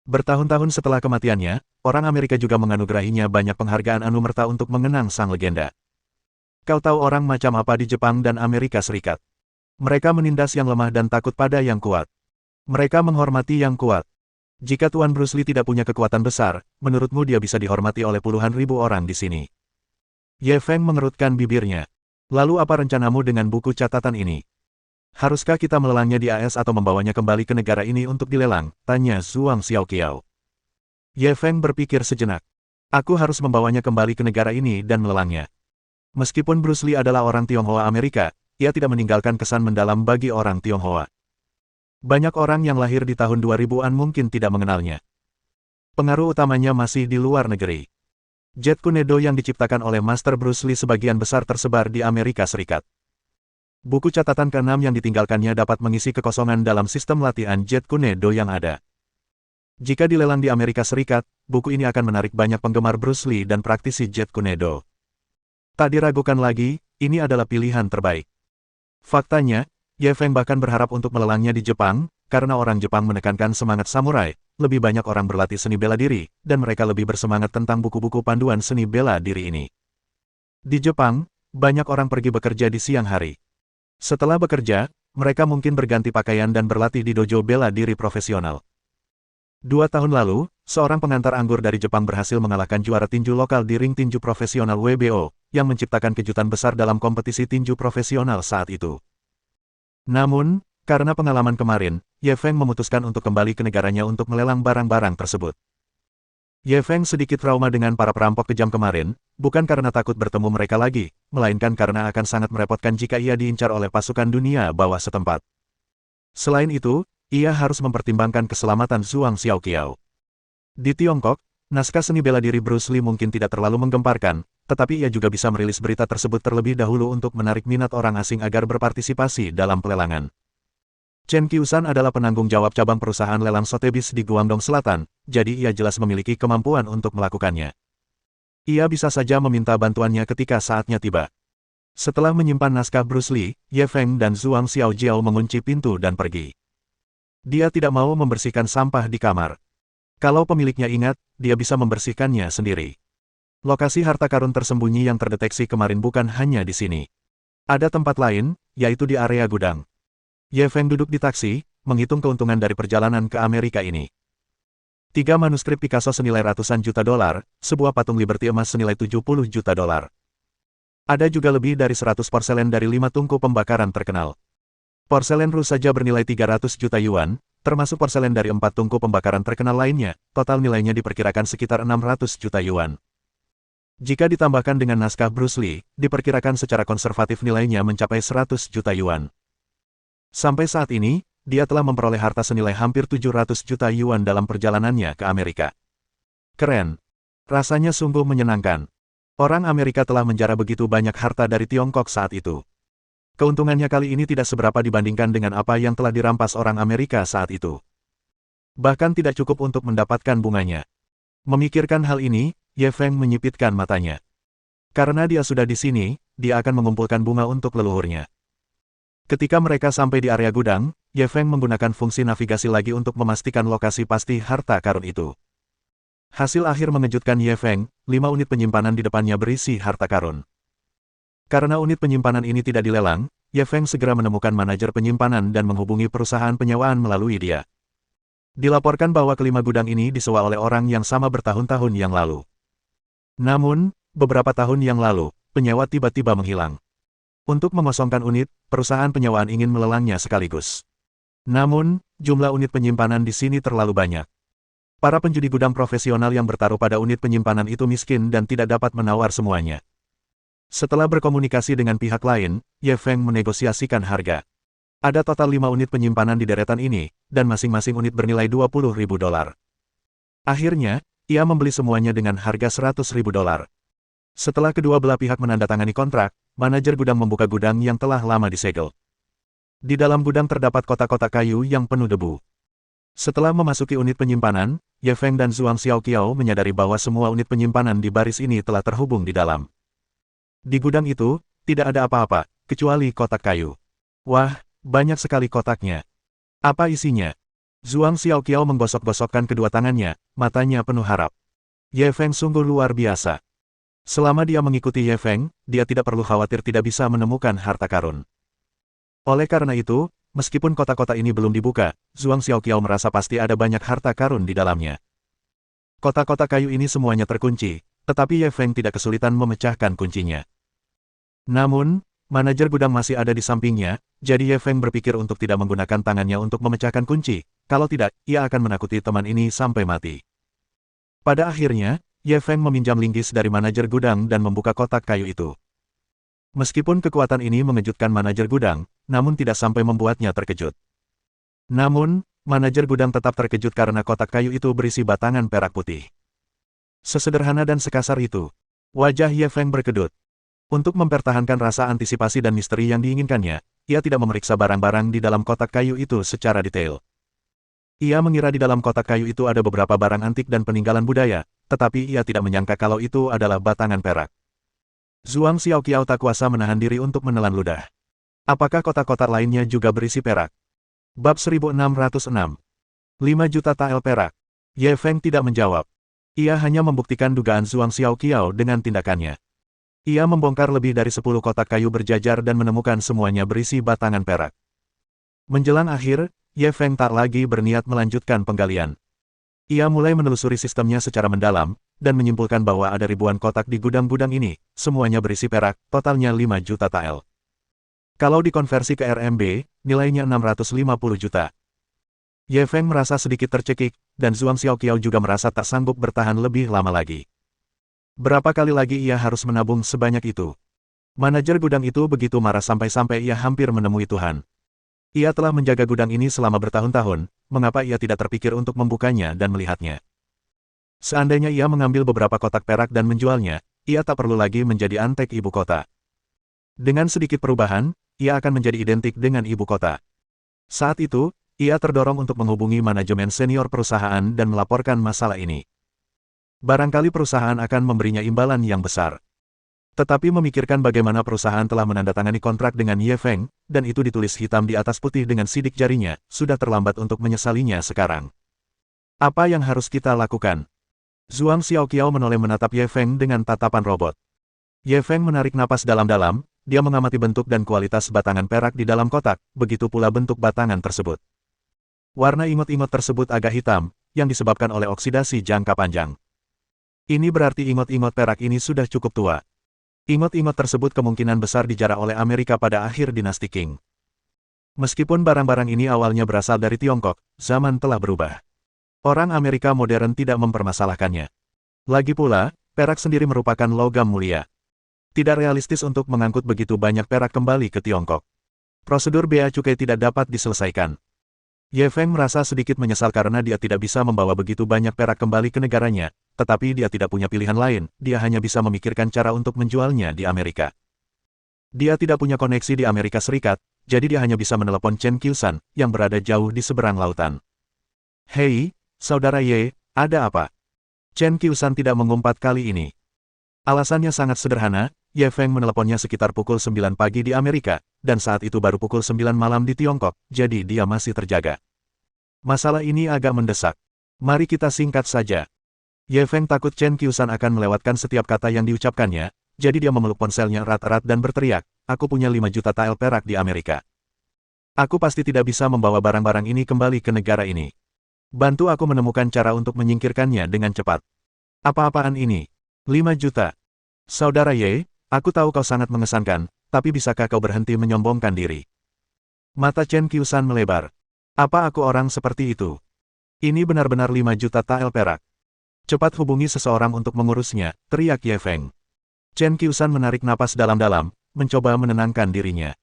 Bertahun-tahun setelah kematiannya, orang Amerika juga menganugerahinya banyak penghargaan anumerta untuk mengenang sang legenda. Kau tahu orang macam apa di Jepang dan Amerika Serikat? Mereka menindas yang lemah dan takut pada yang kuat. Mereka menghormati yang kuat. Jika Tuan Bruce Lee tidak punya kekuatan besar, menurutmu dia bisa dihormati oleh puluhan ribu orang di sini? Ye Feng mengerutkan bibirnya. Lalu apa rencanamu dengan buku catatan ini? Haruskah kita melelangnya di AS atau membawanya kembali ke negara ini untuk dilelang? Tanya Zhuang Xiaoqiao. Ye Feng berpikir sejenak. Aku harus membawanya kembali ke negara ini dan melelangnya. Meskipun Bruce Lee adalah orang Tionghoa Amerika, ia tidak meninggalkan kesan mendalam bagi orang Tionghoa. Banyak orang yang lahir di tahun 2000-an mungkin tidak mengenalnya. Pengaruh utamanya masih di luar negeri. Jet Kunedo yang diciptakan oleh Master Bruce Lee sebagian besar tersebar di Amerika Serikat. Buku catatan ke-6 yang ditinggalkannya dapat mengisi kekosongan dalam sistem latihan Jet Kunedo yang ada. Jika dilelang di Amerika Serikat, buku ini akan menarik banyak penggemar Bruce Lee dan praktisi Jet Kunedo. Tak diragukan lagi, ini adalah pilihan terbaik. Faktanya, Ye Feng bahkan berharap untuk melelangnya di Jepang, karena orang Jepang menekankan semangat samurai. Lebih banyak orang berlatih seni bela diri, dan mereka lebih bersemangat tentang buku-buku panduan seni bela diri ini. Di Jepang, banyak orang pergi bekerja di siang hari. Setelah bekerja, mereka mungkin berganti pakaian dan berlatih di dojo bela diri profesional. 2 tahun lalu, seorang pengantar anggur dari Jepang berhasil mengalahkan juara tinju lokal di ring tinju profesional WBO, yang menciptakan kejutan besar dalam kompetisi tinju profesional saat itu. Namun, karena pengalaman kemarin, Ye Feng memutuskan untuk kembali ke negaranya untuk melelang barang-barang tersebut. Ye Feng sedikit trauma dengan para perampok kejam kemarin, bukan karena takut bertemu mereka lagi, melainkan karena akan sangat merepotkan jika ia diincar oleh pasukan dunia bawah setempat. Selain itu, ia harus mempertimbangkan keselamatan Zhuang Xiaoqiao. Di Tiongkok, naskah seni bela diri Bruce Lee mungkin tidak terlalu menggemparkan, tetapi ia juga bisa merilis berita tersebut terlebih dahulu untuk menarik minat orang asing agar berpartisipasi dalam pelelangan. Chen Qiusan adalah penanggung jawab cabang perusahaan lelang Sotheby's di Guangdong Selatan, jadi ia jelas memiliki kemampuan untuk melakukannya. Ia bisa saja meminta bantuannya ketika saatnya tiba. Setelah menyimpan naskah Bruce Lee, Ye Feng dan Zhuang Xiaojiao mengunci pintu dan pergi. Dia tidak mau membersihkan sampah di kamar. Kalau pemiliknya ingat, dia bisa membersihkannya sendiri. Lokasi harta karun tersembunyi yang terdeteksi kemarin bukan hanya di sini. Ada tempat lain, yaitu di area gudang. Ye Feng duduk di taksi, menghitung keuntungan dari perjalanan ke Amerika ini. 3 manuskrip Picasso senilai ratusan juta dolar, sebuah patung Liberty emas senilai 70 juta dolar. Ada juga lebih dari 100 porselen dari 5 tungku pembakaran terkenal. Porselen Rus saja bernilai 300 juta yuan, termasuk porselen dari 4 tungku pembakaran terkenal lainnya, total nilainya diperkirakan sekitar 600 juta yuan. Jika ditambahkan dengan naskah Bruce Lee, diperkirakan secara konservatif nilainya mencapai 100 juta yuan. Sampai saat ini, dia telah memperoleh harta senilai hampir 700 juta yuan dalam perjalanannya ke Amerika. Keren. Rasanya sungguh menyenangkan. Orang Amerika telah menjara begitu banyak harta dari Tiongkok saat itu. Keuntungannya kali ini tidak seberapa dibandingkan dengan apa yang telah dirampas orang Amerika saat itu. Bahkan tidak cukup untuk mendapatkan bunganya. Memikirkan hal ini, Ye Feng menyipitkan matanya. Karena dia sudah di sini, dia akan mengumpulkan bunga untuk leluhurnya. Ketika mereka sampai di area gudang, Ye Feng menggunakan fungsi navigasi lagi untuk memastikan lokasi pasti harta karun itu. Hasil akhir mengejutkan Ye Feng, 5 unit penyimpanan di depannya berisi harta karun. Karena unit penyimpanan ini tidak dilelang, Ye Feng segera menemukan manajer penyimpanan dan menghubungi perusahaan penyewaan melalui dia. Dilaporkan bahwa kelima gudang ini disewa oleh orang yang sama bertahun-tahun yang lalu. Namun, beberapa tahun yang lalu, penyewa tiba-tiba menghilang. Untuk mengosongkan unit, perusahaan penyewaan ingin melelangnya sekaligus. Namun, jumlah unit penyimpanan di sini terlalu banyak. Para penjudi gudang profesional yang bertaruh pada unit penyimpanan itu miskin dan tidak dapat menawar semuanya. Setelah berkomunikasi dengan pihak lain, Ye Feng menegosiasikan harga. Ada total 5 unit penyimpanan di deretan ini, dan masing-masing unit bernilai $20.000. Akhirnya, ia membeli semuanya dengan harga $100.000. Setelah kedua belah pihak menandatangani kontrak, manajer gudang membuka gudang yang telah lama disegel. Di dalam gudang terdapat kotak-kotak kayu yang penuh debu. Setelah memasuki unit penyimpanan, Ye Feng dan Zhuang Xiaoqiao menyadari bahwa semua unit penyimpanan di baris ini telah terhubung di dalam. Di gudang itu, tidak ada apa-apa, kecuali kotak kayu. Wah, banyak sekali kotaknya. Apa isinya? Zhuang Xiaoqiao menggosok-gosokkan kedua tangannya, matanya penuh harap. Ye Feng sungguh luar biasa. Selama dia mengikuti Ye Feng, dia tidak perlu khawatir tidak bisa menemukan harta karun. Oleh karena itu, meskipun kotak-kotak ini belum dibuka, Zhuang Xiaoqiao merasa pasti ada banyak harta karun di dalamnya. Kotak-kotak kayu ini semuanya terkunci, tetapi Ye Feng tidak kesulitan memecahkan kuncinya. Namun, manajer gudang masih ada di sampingnya, jadi Ye Feng berpikir untuk tidak menggunakan tangannya untuk memecahkan kunci, kalau tidak, ia akan menakuti teman ini sampai mati. Pada akhirnya, Ye Feng meminjam linggis dari manajer gudang dan membuka kotak kayu itu. Meskipun kekuatan ini mengejutkan manajer gudang, namun tidak sampai membuatnya terkejut. Namun, manajer gudang tetap terkejut karena kotak kayu itu berisi batangan perak putih. Sesederhana dan sekasar itu, wajah Ye Feng berkedut. Untuk mempertahankan rasa antisipasi dan misteri yang diinginkannya, ia tidak memeriksa barang-barang di dalam kotak kayu itu secara detail. Ia mengira di dalam kotak kayu itu ada beberapa barang antik dan peninggalan budaya, tetapi ia tidak menyangka kalau itu adalah batangan perak. Zhuang Xiaoqiao tak kuasa menahan diri untuk menelan ludah. Apakah kotak-kotak lainnya juga berisi perak? Bab 1606. 5 juta tael perak. Ye Feng tidak menjawab. Ia hanya membuktikan dugaan Zhuang Xiaoqiao dengan tindakannya. Ia membongkar lebih dari 10 kotak kayu berjajar dan menemukan semuanya berisi batangan perak. Menjelang akhir, Ye Feng tak lagi berniat melanjutkan penggalian. Ia mulai menelusuri sistemnya secara mendalam, dan menyimpulkan bahwa ada ribuan kotak di gudang-gudang ini, semuanya berisi perak, totalnya 5 juta tael. Kalau dikonversi ke RMB, nilainya 650 juta. Ye Feng merasa sedikit tercekik, dan Zhuang Xiaoqiao juga merasa tak sanggup bertahan lebih lama lagi. Berapa kali lagi ia harus menabung sebanyak itu? Manajer gudang itu begitu marah sampai-sampai ia hampir menemui Tuhan. Ia telah menjaga gudang ini selama bertahun-tahun, mengapa ia tidak terpikir untuk membukanya dan melihatnya? Seandainya ia mengambil beberapa kotak perak dan menjualnya, ia tak perlu lagi menjadi antek ibu kota. Dengan sedikit perubahan, ia akan menjadi identik dengan ibu kota. Saat itu, ia terdorong untuk menghubungi manajemen senior perusahaan dan melaporkan masalah ini. Barangkali perusahaan akan memberinya imbalan yang besar. Tetapi memikirkan bagaimana perusahaan telah menandatangani kontrak dengan Ye Feng, dan itu ditulis hitam di atas putih dengan sidik jarinya, sudah terlambat untuk menyesalinya sekarang. Apa yang harus kita lakukan? Zhuang Xiaoqiao menoleh menatap Ye Feng dengan tatapan robot. Ye Feng menarik napas dalam-dalam, dia mengamati bentuk dan kualitas batangan perak di dalam kotak, begitu pula bentuk batangan tersebut. Warna ingot-ingot tersebut agak hitam, yang disebabkan oleh oksidasi jangka panjang. Ini berarti ingot-ingot perak ini sudah cukup tua. Ingot-ingot tersebut kemungkinan besar dijarah oleh Amerika pada akhir dinasti Qing. Meskipun barang-barang ini awalnya berasal dari Tiongkok, zaman telah berubah. Orang Amerika modern tidak mempermasalahkannya. Lagi pula, perak sendiri merupakan logam mulia. Tidak realistis untuk mengangkut begitu banyak perak kembali ke Tiongkok. Prosedur bea cukai tidak dapat diselesaikan. Ye Feng merasa sedikit menyesal karena dia tidak bisa membawa begitu banyak perak kembali ke negaranya, tetapi dia tidak punya pilihan lain, dia hanya bisa memikirkan cara untuk menjualnya di Amerika. Dia tidak punya koneksi di Amerika Serikat, jadi dia hanya bisa menelepon Chen Qiusan, yang berada jauh di seberang lautan. Hei, Saudara Ye, ada apa? Chen Qiusan tidak mengumpat kali ini. Alasannya sangat sederhana, Ye Feng meneleponnya sekitar pukul 9 pagi di Amerika, dan saat itu baru pukul 9 malam di Tiongkok, jadi dia masih terjaga. Masalah ini agak mendesak. Mari kita singkat saja. Ye Feng takut Chen Qiusan akan melewatkan setiap kata yang diucapkannya, jadi dia memeluk ponselnya erat-erat dan berteriak, aku punya 5 juta tael perak di Amerika. Aku pasti tidak bisa membawa barang-barang ini kembali ke negara ini. Bantu aku menemukan cara untuk menyingkirkannya dengan cepat. Apa-apaan ini? 5 juta. Saudara Ye, aku tahu kau sangat mengesankan, tapi bisakah kau berhenti menyombongkan diri? Mata Chen Qiusan melebar. Apa aku orang seperti itu? Ini benar-benar 5 juta tael perak. Cepat hubungi seseorang untuk mengurusnya, teriak Ye Feng. Chen Qiusan menarik napas dalam-dalam, mencoba menenangkan dirinya.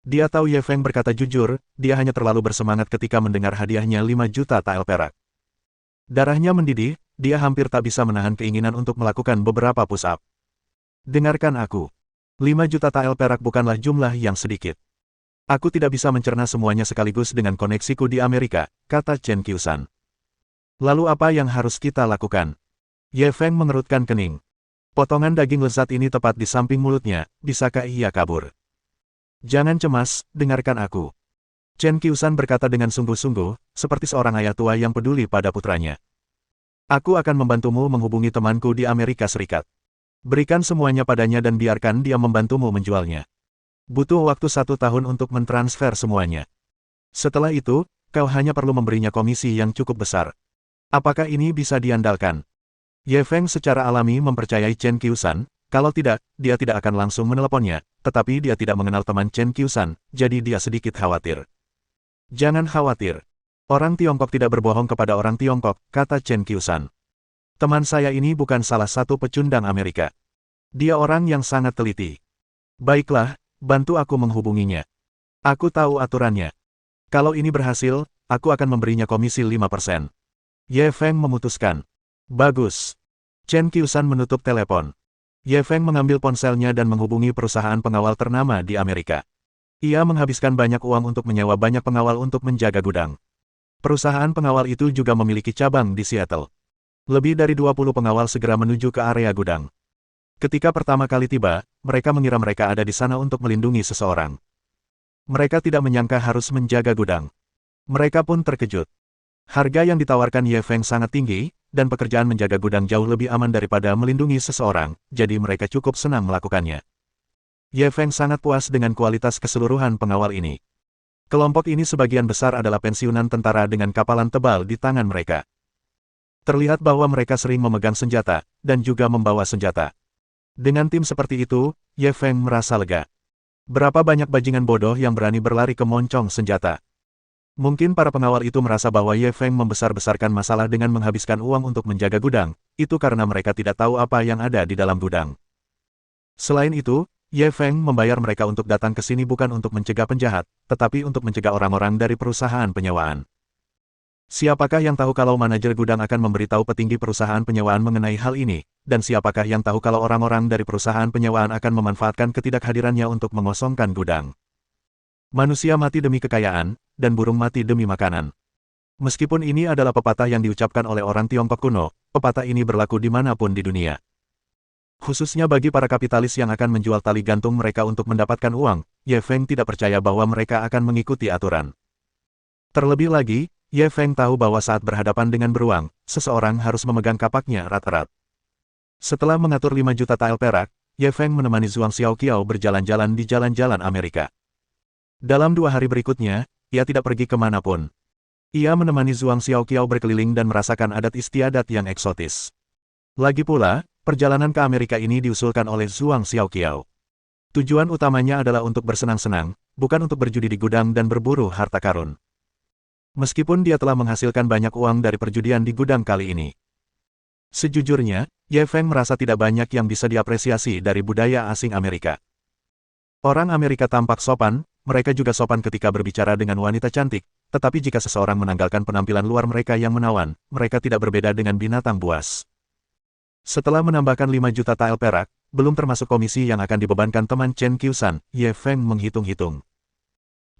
Dia tahu Ye Feng berkata jujur, dia hanya terlalu bersemangat ketika mendengar hadiahnya 5 juta tael perak. Darahnya mendidih, dia hampir tak bisa menahan keinginan untuk melakukan beberapa push-up. Dengarkan aku. 5 juta tael perak bukanlah jumlah yang sedikit. Aku tidak bisa mencerna semuanya sekaligus dengan koneksiku di Amerika, kata Chen Qiusan. Lalu apa yang harus kita lakukan? Ye Feng mengerutkan kening. Potongan daging lezat ini tepat di samping mulutnya, bisakah ia kabur? Jangan cemas, dengarkan aku. Chen Qiusan berkata dengan sungguh-sungguh, seperti seorang ayah tua yang peduli pada putranya. Aku akan membantumu menghubungi temanku di Amerika Serikat. Berikan semuanya padanya dan biarkan dia membantumu menjualnya. Butuh waktu 1 tahun untuk mentransfer semuanya. Setelah itu, kau hanya perlu memberinya komisi yang cukup besar. Apakah ini bisa diandalkan? Ye Feng secara alami mempercayai Chen Qiusan, kalau tidak, dia tidak akan langsung meneleponnya, tetapi dia tidak mengenal teman Chen Qiusan, jadi dia sedikit khawatir. Jangan khawatir. Orang Tiongkok tidak berbohong kepada orang Tiongkok, kata Chen Qiusan. Teman saya ini bukan salah satu pecundang Amerika. Dia orang yang sangat teliti. Baiklah, bantu aku menghubunginya. Aku tahu aturannya. Kalau ini berhasil, aku akan memberinya komisi 5%. Ye Feng memutuskan. Bagus. Chen Qiusan menutup telepon. Ye Feng mengambil ponselnya dan menghubungi perusahaan pengawal ternama di Amerika. Ia menghabiskan banyak uang untuk menyewa banyak pengawal untuk menjaga gudang. Perusahaan pengawal itu juga memiliki cabang di Seattle. Lebih dari 20 pengawal segera menuju ke area gudang. Ketika pertama kali tiba, mereka mengira mereka ada di sana untuk melindungi seseorang. Mereka tidak menyangka harus menjaga gudang. Mereka pun terkejut. Harga yang ditawarkan Ye Feng sangat tinggi, dan pekerjaan menjaga gudang jauh lebih aman daripada melindungi seseorang, jadi mereka cukup senang melakukannya. Ye Feng sangat puas dengan kualitas keseluruhan pengawal ini. Kelompok ini sebagian besar adalah pensiunan tentara dengan kapalan tebal di tangan mereka. Terlihat bahwa mereka sering memegang senjata, dan juga membawa senjata. Dengan tim seperti itu, Ye Feng merasa lega. Berapa banyak bajingan bodoh yang berani berlari ke moncong senjata. Mungkin para pengawal itu merasa bahwa Ye Feng membesar-besarkan masalah dengan menghabiskan uang untuk menjaga gudang, itu karena mereka tidak tahu apa yang ada di dalam gudang. Selain itu, Ye Feng membayar mereka untuk datang ke sini bukan untuk mencegah penjahat, tetapi untuk mencegah orang-orang dari perusahaan penyewaan. Siapakah yang tahu kalau manajer gudang akan memberitahu petinggi perusahaan penyewaan mengenai hal ini, dan siapakah yang tahu kalau orang-orang dari perusahaan penyewaan akan memanfaatkan ketidakhadirannya untuk mengosongkan gudang. Manusia mati demi kekayaan, dan burung mati demi makanan. Meskipun ini adalah pepatah yang diucapkan oleh orang Tiongkok kuno, pepatah ini berlaku dimanapun di dunia. Khususnya bagi para kapitalis yang akan menjual tali gantung mereka untuk mendapatkan uang, Ye Feng tidak percaya bahwa mereka akan mengikuti aturan. Terlebih lagi, Ye Feng tahu bahwa saat berhadapan dengan beruang, seseorang harus memegang kapaknya erat-erat. Setelah mengatur 5 juta tael perak, Ye Feng menemani Zhuang Xiaoqiao berjalan-jalan di jalan-jalan Amerika. Dalam 2 hari berikutnya, ia tidak pergi kemanapun. Ia menemani Zhuang Xiaoqiao berkeliling dan merasakan adat istiadat yang eksotis. Lagi pula, perjalanan ke Amerika ini diusulkan oleh Zhuang Xiaoqiao. Tujuan utamanya adalah untuk bersenang-senang, bukan untuk berjudi di gudang dan berburu harta karun. Meskipun dia telah menghasilkan banyak uang dari perjudian di gudang kali ini. Sejujurnya, Ye Feng merasa tidak banyak yang bisa diapresiasi dari budaya asing Amerika. Orang Amerika tampak sopan, mereka juga sopan ketika berbicara dengan wanita cantik, tetapi jika seseorang menanggalkan penampilan luar mereka yang menawan, mereka tidak berbeda dengan binatang buas. Setelah menambahkan 5 juta tael perak, belum termasuk komisi yang akan dibebankan teman Chen Qiusan, Ye Feng menghitung-hitung.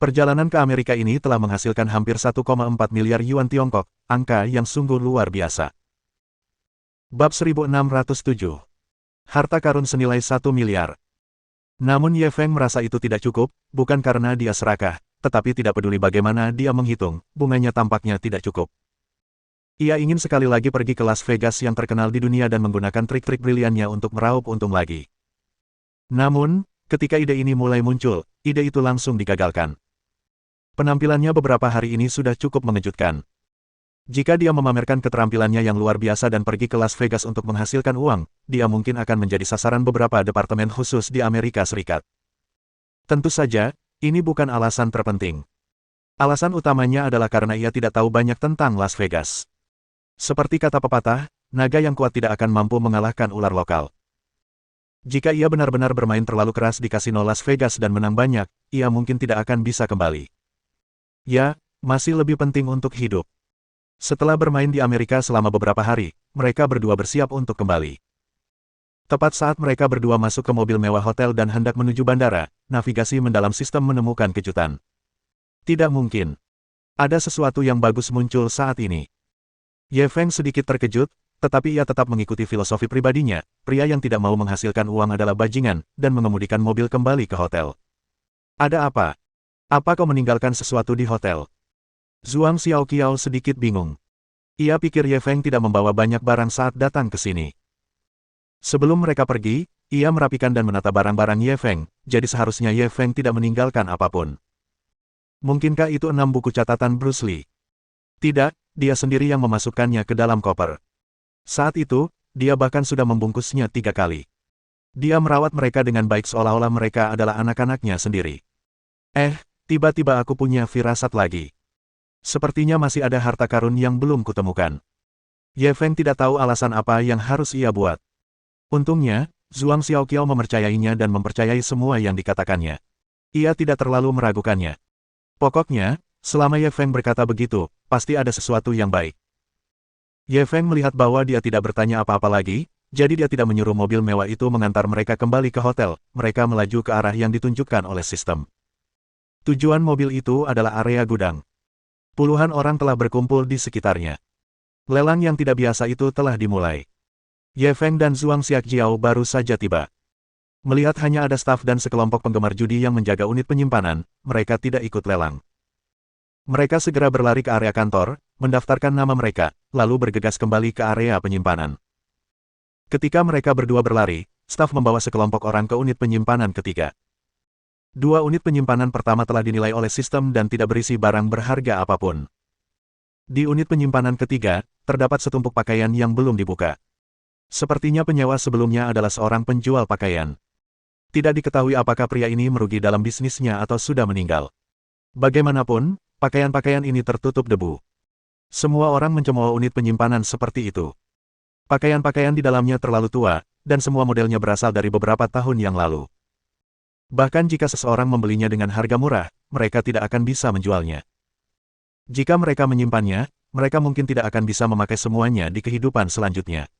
Perjalanan ke Amerika ini telah menghasilkan hampir 1,4 miliar yuan Tiongkok, angka yang sungguh luar biasa. Bab 1607. Harta karun senilai 1 miliar. Namun Ye Feng merasa itu tidak cukup, bukan karena dia serakah, tetapi tidak peduli bagaimana dia menghitung, bunganya tampaknya tidak cukup. Ia ingin sekali lagi pergi ke Las Vegas yang terkenal di dunia dan menggunakan trik-trik briliannya untuk meraup untung lagi. Namun, ketika ide ini mulai muncul, ide itu langsung digagalkan. Penampilannya beberapa hari ini sudah cukup mengejutkan. Jika dia memamerkan keterampilannya yang luar biasa dan pergi ke Las Vegas untuk menghasilkan uang, dia mungkin akan menjadi sasaran beberapa departemen khusus di Amerika Serikat. Tentu saja, ini bukan alasan terpenting. Alasan utamanya adalah karena ia tidak tahu banyak tentang Las Vegas. Seperti kata pepatah, naga yang kuat tidak akan mampu mengalahkan ular lokal. Jika ia benar-benar bermain terlalu keras di kasino Las Vegas dan menang banyak, ia mungkin tidak akan bisa kembali. Ya, masih lebih penting untuk hidup. Setelah bermain di Amerika selama beberapa hari, mereka berdua bersiap untuk kembali. Tepat saat mereka berdua masuk ke mobil mewah hotel dan hendak menuju bandara, navigasi mendalam sistem menemukan kejutan. Tidak mungkin. Ada sesuatu yang bagus muncul saat ini. Ye Feng sedikit terkejut, tetapi ia tetap mengikuti filosofi pribadinya, pria yang tidak mau menghasilkan uang adalah bajingan, dan mengemudikan mobil kembali ke hotel. Ada apa? Apa kau meninggalkan sesuatu di hotel? Zhuang Xiaoqiao sedikit bingung. Ia pikir Ye Feng tidak membawa banyak barang saat datang ke sini. Sebelum mereka pergi, ia merapikan dan menata barang-barang Ye Feng, jadi seharusnya Ye Feng tidak meninggalkan apapun. Mungkinkah itu 6 buku catatan Bruce Lee? Tidak, dia sendiri yang memasukkannya ke dalam koper. Saat itu, dia bahkan sudah membungkusnya 3 kali. Dia merawat mereka dengan baik seolah-olah mereka adalah anak-anaknya sendiri. Tiba-tiba aku punya firasat lagi. Sepertinya masih ada harta karun yang belum kutemukan. Ye Feng tidak tahu alasan apa yang harus ia buat. Untungnya, Zhuang Xiaoqiao mempercayainya dan mempercayai semua yang dikatakannya. Ia tidak terlalu meragukannya. Pokoknya, selama Ye Feng berkata begitu, pasti ada sesuatu yang baik. Ye Feng melihat bahwa dia tidak bertanya apa-apa lagi, jadi dia tidak menyuruh mobil mewah itu mengantar mereka kembali ke hotel, mereka melaju ke arah yang ditunjukkan oleh sistem. Tujuan mobil itu adalah area gudang. Puluhan orang telah berkumpul di sekitarnya. Lelang yang tidak biasa itu telah dimulai. Ye Feng dan Zhuang Xiaoqiao baru saja tiba. Melihat hanya ada staf dan sekelompok penggemar judi yang menjaga unit penyimpanan, mereka tidak ikut lelang. Mereka segera berlari ke area kantor, mendaftarkan nama mereka, lalu bergegas kembali ke area penyimpanan. Ketika mereka berdua berlari, staf membawa sekelompok orang ke unit penyimpanan ketiga. 2 unit penyimpanan pertama telah dinilai oleh sistem dan tidak berisi barang berharga apapun. Di unit penyimpanan ketiga, terdapat setumpuk pakaian yang belum dibuka. Sepertinya penyewa sebelumnya adalah seorang penjual pakaian. Tidak diketahui apakah pria ini merugi dalam bisnisnya atau sudah meninggal. Bagaimanapun, pakaian-pakaian ini tertutup debu. Semua orang mencemooh unit penyimpanan seperti itu. Pakaian-pakaian di dalamnya terlalu tua, dan semua modelnya berasal dari beberapa tahun yang lalu. Bahkan jika seseorang membelinya dengan harga murah, mereka tidak akan bisa menjualnya. Jika mereka menyimpannya, mereka mungkin tidak akan bisa memakai semuanya di kehidupan selanjutnya.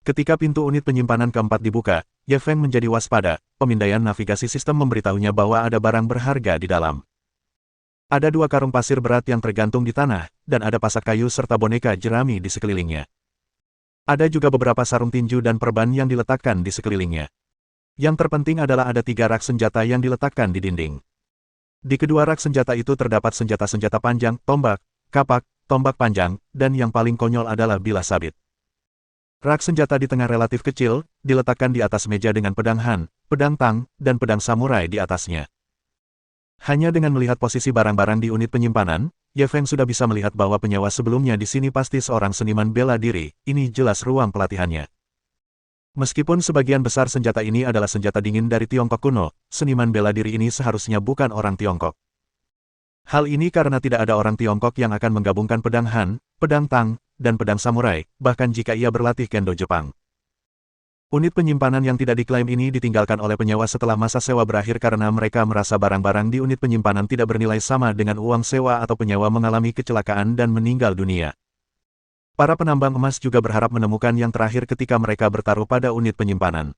Ketika pintu unit penyimpanan keempat dibuka, Ye Feng menjadi waspada, pemindaian navigasi sistem memberitahunya bahwa ada barang berharga di dalam. Ada 2 karung pasir berat yang tergantung di tanah, dan ada pasak kayu serta boneka jerami di sekelilingnya. Ada juga beberapa sarung tinju dan perban yang diletakkan di sekelilingnya. Yang terpenting adalah ada 3 rak senjata yang diletakkan di dinding. Di kedua rak senjata itu terdapat senjata-senjata panjang, tombak, kapak, tombak panjang, dan yang paling konyol adalah bilah sabit. Rak senjata di tengah relatif kecil, diletakkan di atas meja dengan pedang Han, pedang Tang, dan pedang samurai di atasnya. Hanya dengan melihat posisi barang-barang di unit penyimpanan, Ye Feng sudah bisa melihat bahwa penyewa sebelumnya di sini pasti seorang seniman bela diri, ini jelas ruang pelatihannya. Meskipun sebagian besar senjata ini adalah senjata dingin dari Tiongkok kuno, seniman bela diri ini seharusnya bukan orang Tiongkok. Hal ini karena tidak ada orang Tiongkok yang akan menggabungkan pedang Han, pedang Tang, dan pedang samurai, bahkan jika ia berlatih kendo Jepang. Unit penyimpanan yang tidak diklaim ini ditinggalkan oleh penyewa setelah masa sewa berakhir karena mereka merasa barang-barang di unit penyimpanan tidak bernilai sama dengan uang sewa atau penyewa mengalami kecelakaan dan meninggal dunia. Para penambang emas juga berharap menemukan yang terakhir ketika mereka bertaruh pada unit penyimpanan.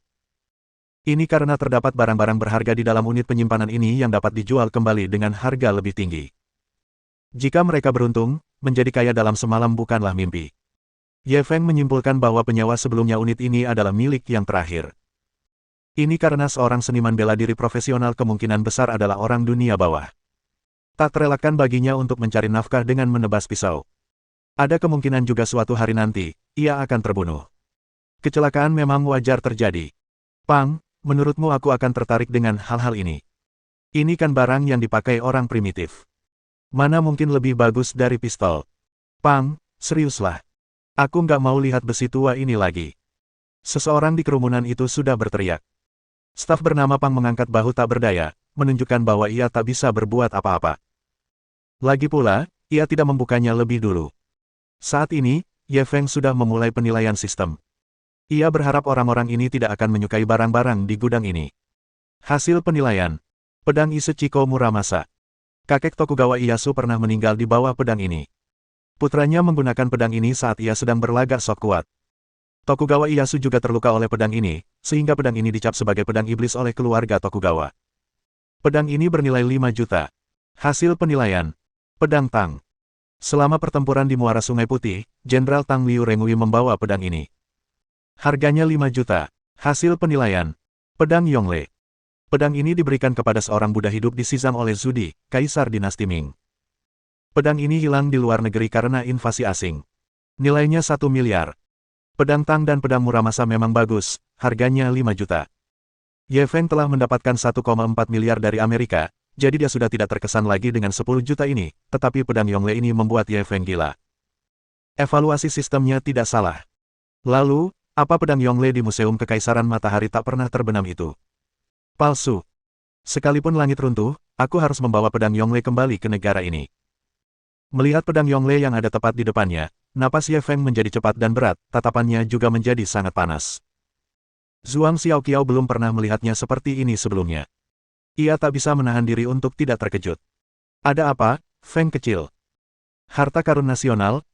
Ini karena terdapat barang-barang berharga di dalam unit penyimpanan ini yang dapat dijual kembali dengan harga lebih tinggi. Jika mereka beruntung, menjadi kaya dalam semalam bukanlah mimpi. Ye Feng menyimpulkan bahwa penyewa sebelumnya unit ini adalah milik yang terakhir. Ini karena seorang seniman bela diri profesional kemungkinan besar adalah orang dunia bawah. Tak terelakkan baginya untuk mencari nafkah dengan menebas pisau. Ada kemungkinan juga suatu hari nanti, ia akan terbunuh. Kecelakaan memang wajar terjadi. Pang, menurutmu aku akan tertarik dengan hal-hal ini? Ini kan barang yang dipakai orang primitif. Mana mungkin lebih bagus dari pistol? Pang, seriuslah. Aku nggak mau lihat besi tua ini lagi. Seseorang di kerumunan itu sudah berteriak. Staf bernama Pang mengangkat bahu tak berdaya, menunjukkan bahwa ia tak bisa berbuat apa-apa. Lagi pula, ia tidak membukanya lebih dulu. Saat ini, Ye Feng sudah memulai penilaian sistem. Ia berharap orang-orang ini tidak akan menyukai barang-barang di gudang ini. Hasil penilaian. Pedang Ise Chiko Muramasa. Kakek Tokugawa Ieyasu pernah meninggal di bawah pedang ini. Putranya menggunakan pedang ini saat ia sedang berlagak sok kuat. Tokugawa Ieyasu juga terluka oleh pedang ini, sehingga pedang ini dicap sebagai pedang iblis oleh keluarga Tokugawa. Pedang ini bernilai 5 juta. Hasil penilaian. Pedang Tang. Selama pertempuran di Muara Sungai Putih, Jenderal Tang Liu Rengui membawa pedang ini. Harganya 5 juta. Hasil penilaian. Pedang Yongle. Pedang ini diberikan kepada seorang Buddha hidup di Xizang oleh Zudi, Kaisar Dinasti Ming. Pedang ini hilang di luar negeri karena invasi asing. Nilainya 1 miliar. Pedang Tang dan pedang Muramasa memang bagus, harganya 5 juta. Ye Feng telah mendapatkan 1,4 miliar dari Amerika, jadi dia sudah tidak terkesan lagi dengan 10 juta ini, tetapi pedang Yongle ini membuat Ye Feng gila. Evaluasi sistemnya tidak salah. Lalu, apa pedang Yongle di Museum Kekaisaran Matahari tak pernah terbenam itu? Palsu. Sekalipun langit runtuh, aku harus membawa pedang Yongle kembali ke negara ini. Melihat pedang Yongle yang ada tepat di depannya, napas Ye Feng menjadi cepat dan berat, tatapannya juga menjadi sangat panas. Zhuang Xiaoqiao belum pernah melihatnya seperti ini sebelumnya. Ia tak bisa menahan diri untuk tidak terkejut. Ada apa, Feng kecil? Harta karun nasional,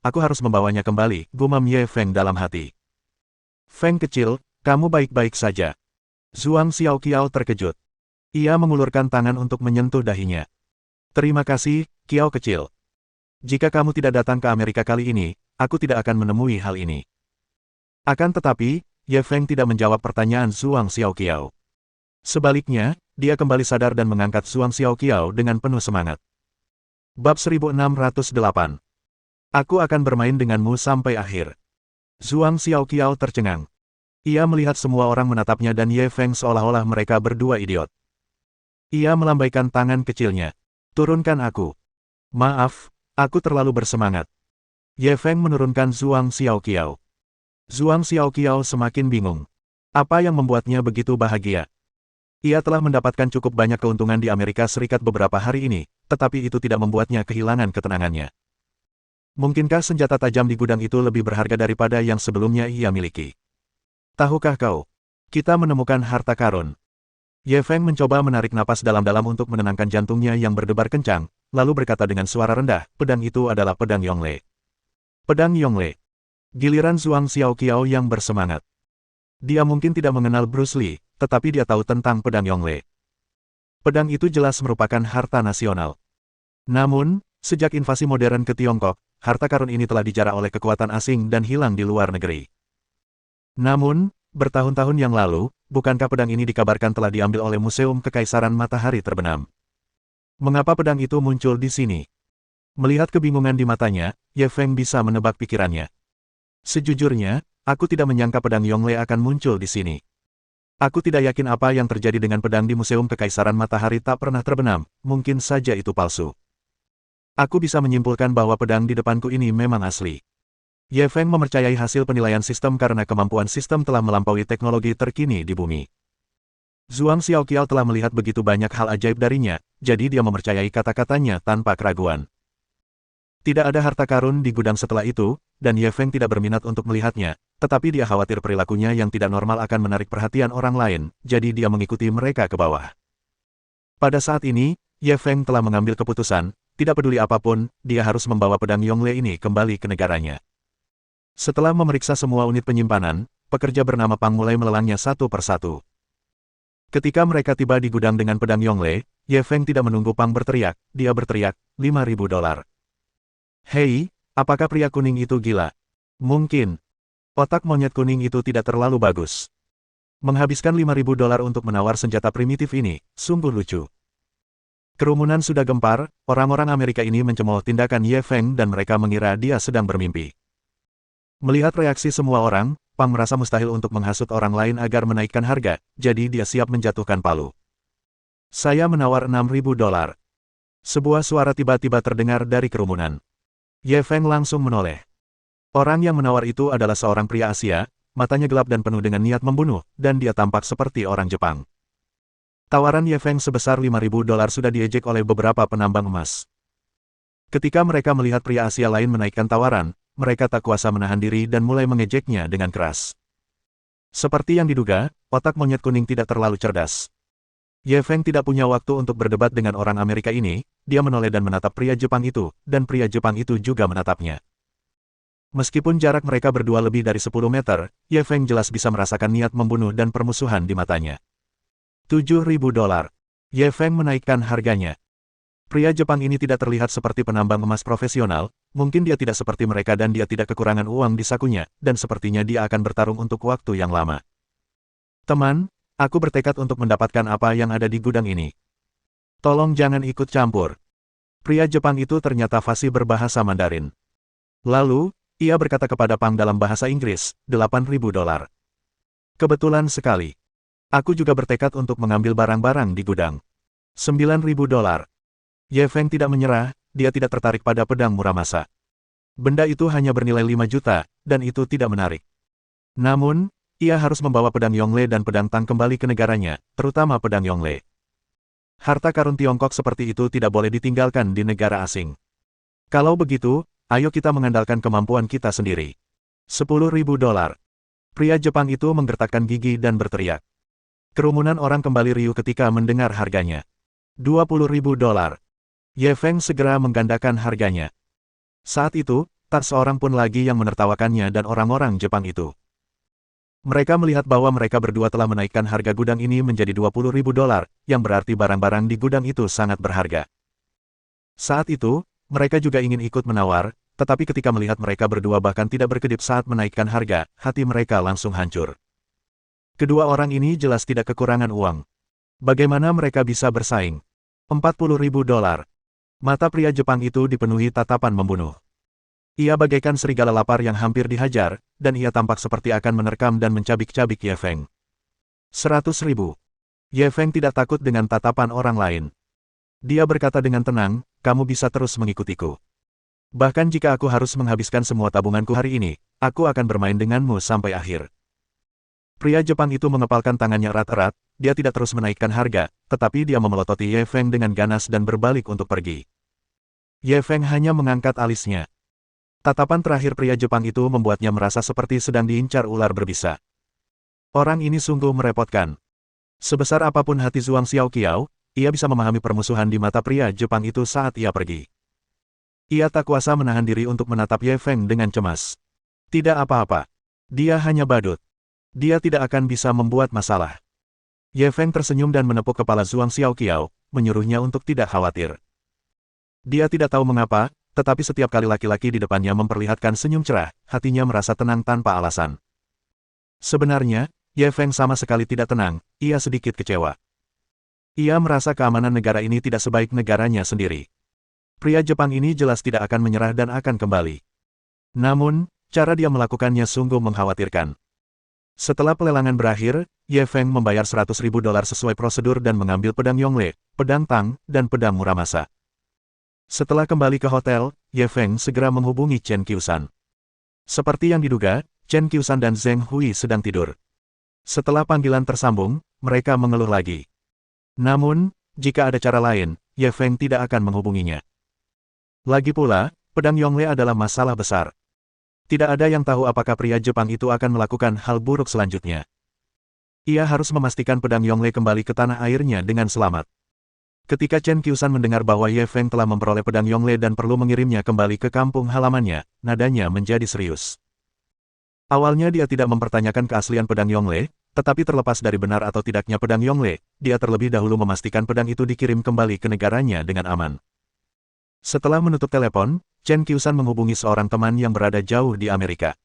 aku harus membawanya kembali, gumam Ye Feng dalam hati. Feng kecil, kamu baik-baik saja. Zhuang Xiaoqiao terkejut. Ia mengulurkan tangan untuk menyentuh dahinya. Terima kasih, Kiao kecil. Jika kamu tidak datang ke Amerika kali ini, aku tidak akan menemui hal ini. Akan tetapi, Ye Feng tidak menjawab pertanyaan Zhuang Xiaoqiao. Sebaliknya, dia kembali sadar dan mengangkat Zhuang Xiaoqiao dengan penuh semangat. Bab 1608. Aku akan bermain denganmu sampai akhir. Zhuang Xiaoqiao tercengang. Ia melihat semua orang menatapnya dan Ye Feng seolah-olah mereka berdua idiot. Ia melambaikan tangan kecilnya. Turunkan aku. Maaf, aku terlalu bersemangat. Ye Feng menurunkan Zhuang Xiaoqiao. Zhuang Xiaoqiao semakin bingung. Apa yang membuatnya begitu bahagia? Ia telah mendapatkan cukup banyak keuntungan di Amerika Serikat beberapa hari ini, tetapi itu tidak membuatnya kehilangan ketenangannya. Mungkinkah senjata tajam di gudang itu lebih berharga daripada yang sebelumnya ia miliki? Tahukah kau? Kita menemukan harta karun. Ye Feng mencoba menarik napas dalam-dalam untuk menenangkan jantungnya yang berdebar kencang, lalu berkata dengan suara rendah, pedang itu adalah pedang Yongle. Pedang Yongle. Giliran Zhuang Xiaoqiao yang bersemangat. Dia mungkin tidak mengenal Bruce Lee, tetapi dia tahu tentang pedang Yongle. Pedang itu jelas merupakan harta nasional. Namun, sejak invasi modern ke Tiongkok, harta karun ini telah dijarah oleh kekuatan asing dan hilang di luar negeri. Namun, bertahun-tahun yang lalu, bukankah pedang ini dikabarkan telah diambil oleh Museum Kekaisaran Matahari Terbenam? Mengapa pedang itu muncul di sini? Melihat kebingungan di matanya, Ye Feng bisa menebak pikirannya. Sejujurnya, aku tidak menyangka pedang Yongle akan muncul di sini. Aku tidak yakin apa yang terjadi dengan pedang di Museum Kekaisaran Matahari tak pernah terbenam, mungkin saja itu palsu. Aku bisa menyimpulkan bahwa pedang di depanku ini memang asli. Ye Feng mempercayai hasil penilaian sistem karena kemampuan sistem telah melampaui teknologi terkini di bumi. Zhuang Xiaoqiao telah melihat begitu banyak hal ajaib darinya, jadi dia mempercayai kata-katanya tanpa keraguan. Tidak ada harta karun di gudang setelah itu, dan Ye Feng tidak berminat untuk melihatnya, tetapi dia khawatir perilakunya yang tidak normal akan menarik perhatian orang lain, jadi dia mengikuti mereka ke bawah. Pada saat ini, Ye Feng telah mengambil keputusan, tidak peduli apapun, dia harus membawa pedang Yongle ini kembali ke negaranya. Setelah memeriksa semua unit penyimpanan, pekerja bernama Pang mulai melelangnya satu persatu. Ketika mereka tiba di gudang dengan pedang Yongle, Ye Feng tidak menunggu Pang berteriak, dia berteriak, $5.000. Hei, apakah pria kuning itu gila? Mungkin. Otak monyet kuning itu tidak terlalu bagus. Menghabiskan $5.000 untuk menawar senjata primitif ini, sungguh lucu. Kerumunan sudah gempar, orang-orang Amerika ini mencemooh tindakan Ye Feng dan mereka mengira dia sedang bermimpi. Melihat reaksi semua orang, Pang merasa mustahil untuk menghasut orang lain agar menaikkan harga, jadi dia siap menjatuhkan palu. Saya menawar $6.000. Sebuah suara tiba-tiba terdengar dari kerumunan. Ye Feng langsung menoleh. Orang yang menawar itu adalah seorang pria Asia, matanya gelap dan penuh dengan niat membunuh, dan dia tampak seperti orang Jepang. Tawaran Ye Feng sebesar $5.000 sudah diejek oleh beberapa penambang emas. Ketika mereka melihat pria Asia lain menaikkan tawaran, mereka tak kuasa menahan diri dan mulai mengejeknya dengan keras. Seperti yang diduga, otak monyet kuning tidak terlalu cerdas. Ye Feng tidak punya waktu untuk berdebat dengan orang Amerika ini, dia menoleh dan menatap pria Jepang itu, dan pria Jepang itu juga menatapnya. Meskipun jarak mereka berdua lebih dari 10 meter, Ye Feng jelas bisa merasakan niat membunuh dan permusuhan di matanya. $7.000. Ye Feng menaikkan harganya. Pria Jepang ini tidak terlihat seperti penambang emas profesional, mungkin dia tidak seperti mereka dan dia tidak kekurangan uang di sakunya, dan sepertinya dia akan bertarung untuk waktu yang lama. Teman, aku bertekad untuk mendapatkan apa yang ada di gudang ini. Tolong jangan ikut campur. Pria Jepang itu ternyata fasih berbahasa Mandarin. Lalu, ia berkata kepada Pang dalam bahasa Inggris, $8.000. Kebetulan sekali. Aku juga bertekad untuk mengambil barang-barang di gudang. $9.000. Ye Feng tidak menyerah, dia tidak tertarik pada pedang Muramasa. Benda itu hanya bernilai 5 juta, dan itu tidak menarik. Namun, ia harus membawa pedang Yongle dan pedang Tang kembali ke negaranya, terutama pedang Yongle. Harta karun Tiongkok seperti itu tidak boleh ditinggalkan di negara asing. Kalau begitu, ayo kita mengandalkan kemampuan kita sendiri. $10.000. Pria Jepang itu menggertakkan gigi dan berteriak. Kerumunan orang kembali riuh ketika mendengar harganya. $20.000. Ye Feng segera menggandakan harganya. Saat itu, tak seorang pun lagi yang menertawakannya dan orang-orang Jepang itu. Mereka melihat bahwa mereka berdua telah menaikkan harga gudang ini menjadi $20.000, yang berarti barang-barang di gudang itu sangat berharga. Saat itu, mereka juga ingin ikut menawar, tetapi ketika melihat mereka berdua bahkan tidak berkedip saat menaikkan harga, hati mereka langsung hancur. Kedua orang ini jelas tidak kekurangan uang. Bagaimana mereka bisa bersaing? $40.000. Mata pria Jepang itu dipenuhi tatapan membunuh. Ia bagaikan serigala lapar yang hampir dihajar, dan ia tampak seperti akan menerkam dan mencabik-cabik Ye Feng. $100.000. Ye Feng tidak takut dengan tatapan orang lain. Dia berkata dengan tenang, kamu bisa terus mengikutiku. Bahkan jika aku harus menghabiskan semua tabunganku hari ini, aku akan bermain denganmu sampai akhir. Pria Jepang itu mengepalkan tangannya erat-erat, dia tidak terus menaikkan harga, tetapi dia memelototi Ye Feng dengan ganas dan berbalik untuk pergi. Ye Feng hanya mengangkat alisnya. Tatapan terakhir pria Jepang itu membuatnya merasa seperti sedang diincar ular berbisa. Orang ini sungguh merepotkan. Sebesar apapun hati Zhuang Xiaoqiao, ia bisa memahami permusuhan di mata pria Jepang itu saat ia pergi. Ia tak kuasa menahan diri untuk menatap Ye Feng dengan cemas. Tidak apa-apa. Dia hanya badut. Dia tidak akan bisa membuat masalah. Ye Feng tersenyum dan menepuk kepala Zhuang Xiaoqiao, menyuruhnya untuk tidak khawatir. Dia tidak tahu mengapa, tetapi setiap kali laki-laki di depannya memperlihatkan senyum cerah, hatinya merasa tenang tanpa alasan. Sebenarnya, Ye Feng sama sekali tidak tenang, ia sedikit kecewa. Ia merasa keamanan negara ini tidak sebaik negaranya sendiri. Pria Jepang ini jelas tidak akan menyerah dan akan kembali. Namun, cara dia melakukannya sungguh mengkhawatirkan. Setelah pelelangan berakhir, Ye Feng membayar $100.000 sesuai prosedur dan mengambil pedang Yongle, pedang Tang, dan pedang Muramasa. Setelah kembali ke hotel, Ye Feng segera menghubungi Chen Qiusan. Seperti yang diduga, Chen Qiusan dan Zheng Hui sedang tidur. Setelah panggilan tersambung, mereka mengeluh lagi. Namun, jika ada cara lain, Ye Feng tidak akan menghubunginya. Lagi pula, pedang Yongle adalah masalah besar. Tidak ada yang tahu apakah pria Jepang itu akan melakukan hal buruk selanjutnya. Ia harus memastikan pedang Yongle kembali ke tanah airnya dengan selamat. Ketika Chen Qiusan mendengar bahwa Ye Feng telah memperoleh pedang Yongle dan perlu mengirimnya kembali ke kampung halamannya, nadanya menjadi serius. Awalnya dia tidak mempertanyakan keaslian pedang Yongle, tetapi terlepas dari benar atau tidaknya pedang Yongle, dia terlebih dahulu memastikan pedang itu dikirim kembali ke negaranya dengan aman. Setelah menutup telepon, Chen Qiusan menghubungi seorang teman yang berada jauh di Amerika.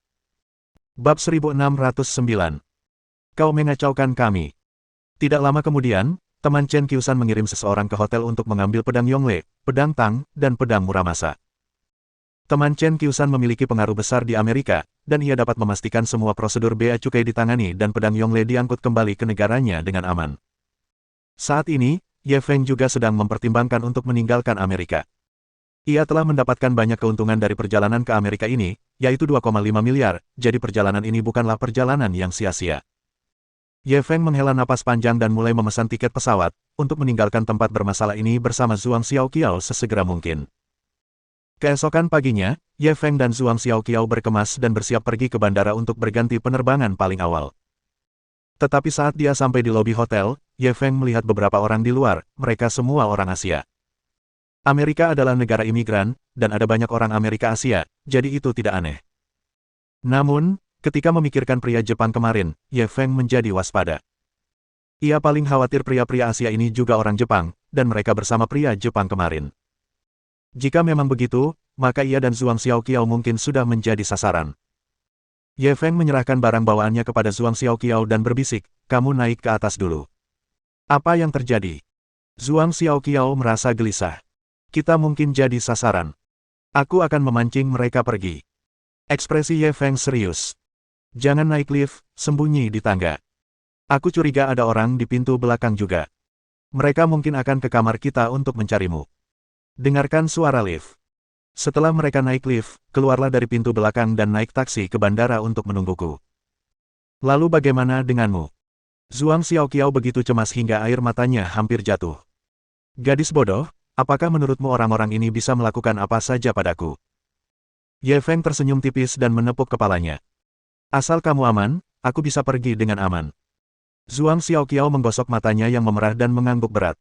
Bab 1609. Kau mengacaukan kami. Tidak lama kemudian, teman Chen Qiusan mengirim seseorang ke hotel untuk mengambil pedang Yongle, pedang Tang, dan pedang Muramasa. Teman Chen Qiusan memiliki pengaruh besar di Amerika, dan ia dapat memastikan semua prosedur bea cukai ditangani dan pedang Yongle diangkut kembali ke negaranya dengan aman. Saat ini, Ye Feng juga sedang mempertimbangkan untuk meninggalkan Amerika. Ia telah mendapatkan banyak keuntungan dari perjalanan ke Amerika ini, yaitu 2,5 miliar, jadi perjalanan ini bukanlah perjalanan yang sia-sia. Ye Feng menghela napas panjang dan mulai memesan tiket pesawat, untuk meninggalkan tempat bermasalah ini bersama Zhuang Xiaoqiao sesegera mungkin. Keesokan paginya, Ye Feng dan Zhuang Xiaoqiao berkemas dan bersiap pergi ke bandara untuk berganti penerbangan paling awal. Tetapi saat dia sampai di lobi hotel, Ye Feng melihat beberapa orang di luar, mereka semua orang Asia. Amerika adalah negara imigran, dan ada banyak orang Amerika Asia, jadi itu tidak aneh. Namun, ketika memikirkan pria Jepang kemarin, Ye Feng menjadi waspada. Ia paling khawatir pria-pria Asia ini juga orang Jepang, dan mereka bersama pria Jepang kemarin. Jika memang begitu, maka ia dan Zhuang Xiaoqiao mungkin sudah menjadi sasaran. Ye Feng menyerahkan barang bawaannya kepada Zhuang Xiaoqiao dan berbisik, "Kamu naik ke atas dulu." "Apa yang terjadi?" Zhuang Xiaoqiao merasa gelisah. "Kita mungkin jadi sasaran. Aku akan memancing mereka pergi." Ekspresi Ye Feng serius. "Jangan naik lift, sembunyi di tangga. Aku curiga ada orang di pintu belakang juga. Mereka mungkin akan ke kamar kita untuk mencarimu." Dengarkan suara lift. Setelah mereka naik lift, keluarlah dari pintu belakang dan naik taksi ke bandara untuk menungguku. "Lalu bagaimana denganmu?" Zhuang Xiaoqiao begitu cemas hingga air matanya hampir jatuh. "Gadis bodoh, apakah menurutmu orang-orang ini bisa melakukan apa saja padaku?" Ye Feng tersenyum tipis dan menepuk kepalanya. "Asal kamu aman, aku bisa pergi dengan aman." Zhuang Xiaoqiao menggosok matanya yang memerah dan mengangguk berat.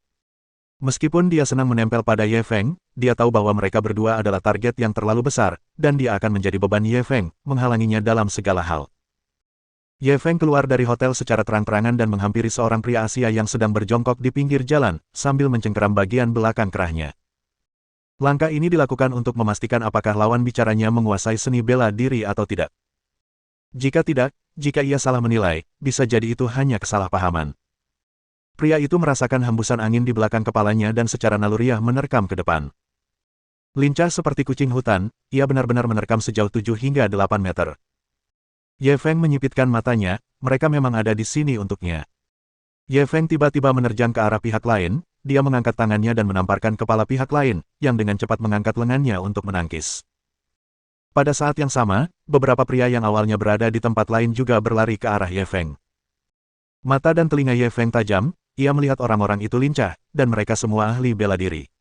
Meskipun dia senang menempel pada Ye Feng, dia tahu bahwa mereka berdua adalah target yang terlalu besar, dan dia akan menjadi beban Ye Feng, menghalanginya dalam segala hal. Ye Feng keluar dari hotel secara terang-terangan dan menghampiri seorang pria Asia yang sedang berjongkok di pinggir jalan, sambil mencengkeram bagian belakang kerahnya. Langkah ini dilakukan untuk memastikan apakah lawan bicaranya menguasai seni bela diri atau tidak. Jika tidak, jika ia salah menilai, bisa jadi itu hanya kesalahpahaman. Pria itu merasakan hembusan angin di belakang kepalanya dan secara naluriah menerkam ke depan. Lincah seperti kucing hutan, ia benar-benar menerkam sejauh 7 hingga 8 meter. Ye Feng menyipitkan matanya, mereka memang ada di sini untuknya. Ye Feng tiba-tiba menerjang ke arah pihak lain, dia mengangkat tangannya dan menamparkan kepala pihak lain, yang dengan cepat mengangkat lengannya untuk menangkis. Pada saat yang sama, beberapa pria yang awalnya berada di tempat lain juga berlari ke arah Ye Feng. Mata dan telinga Ye Feng tajam, ia melihat orang-orang itu lincah, dan mereka semua ahli bela diri.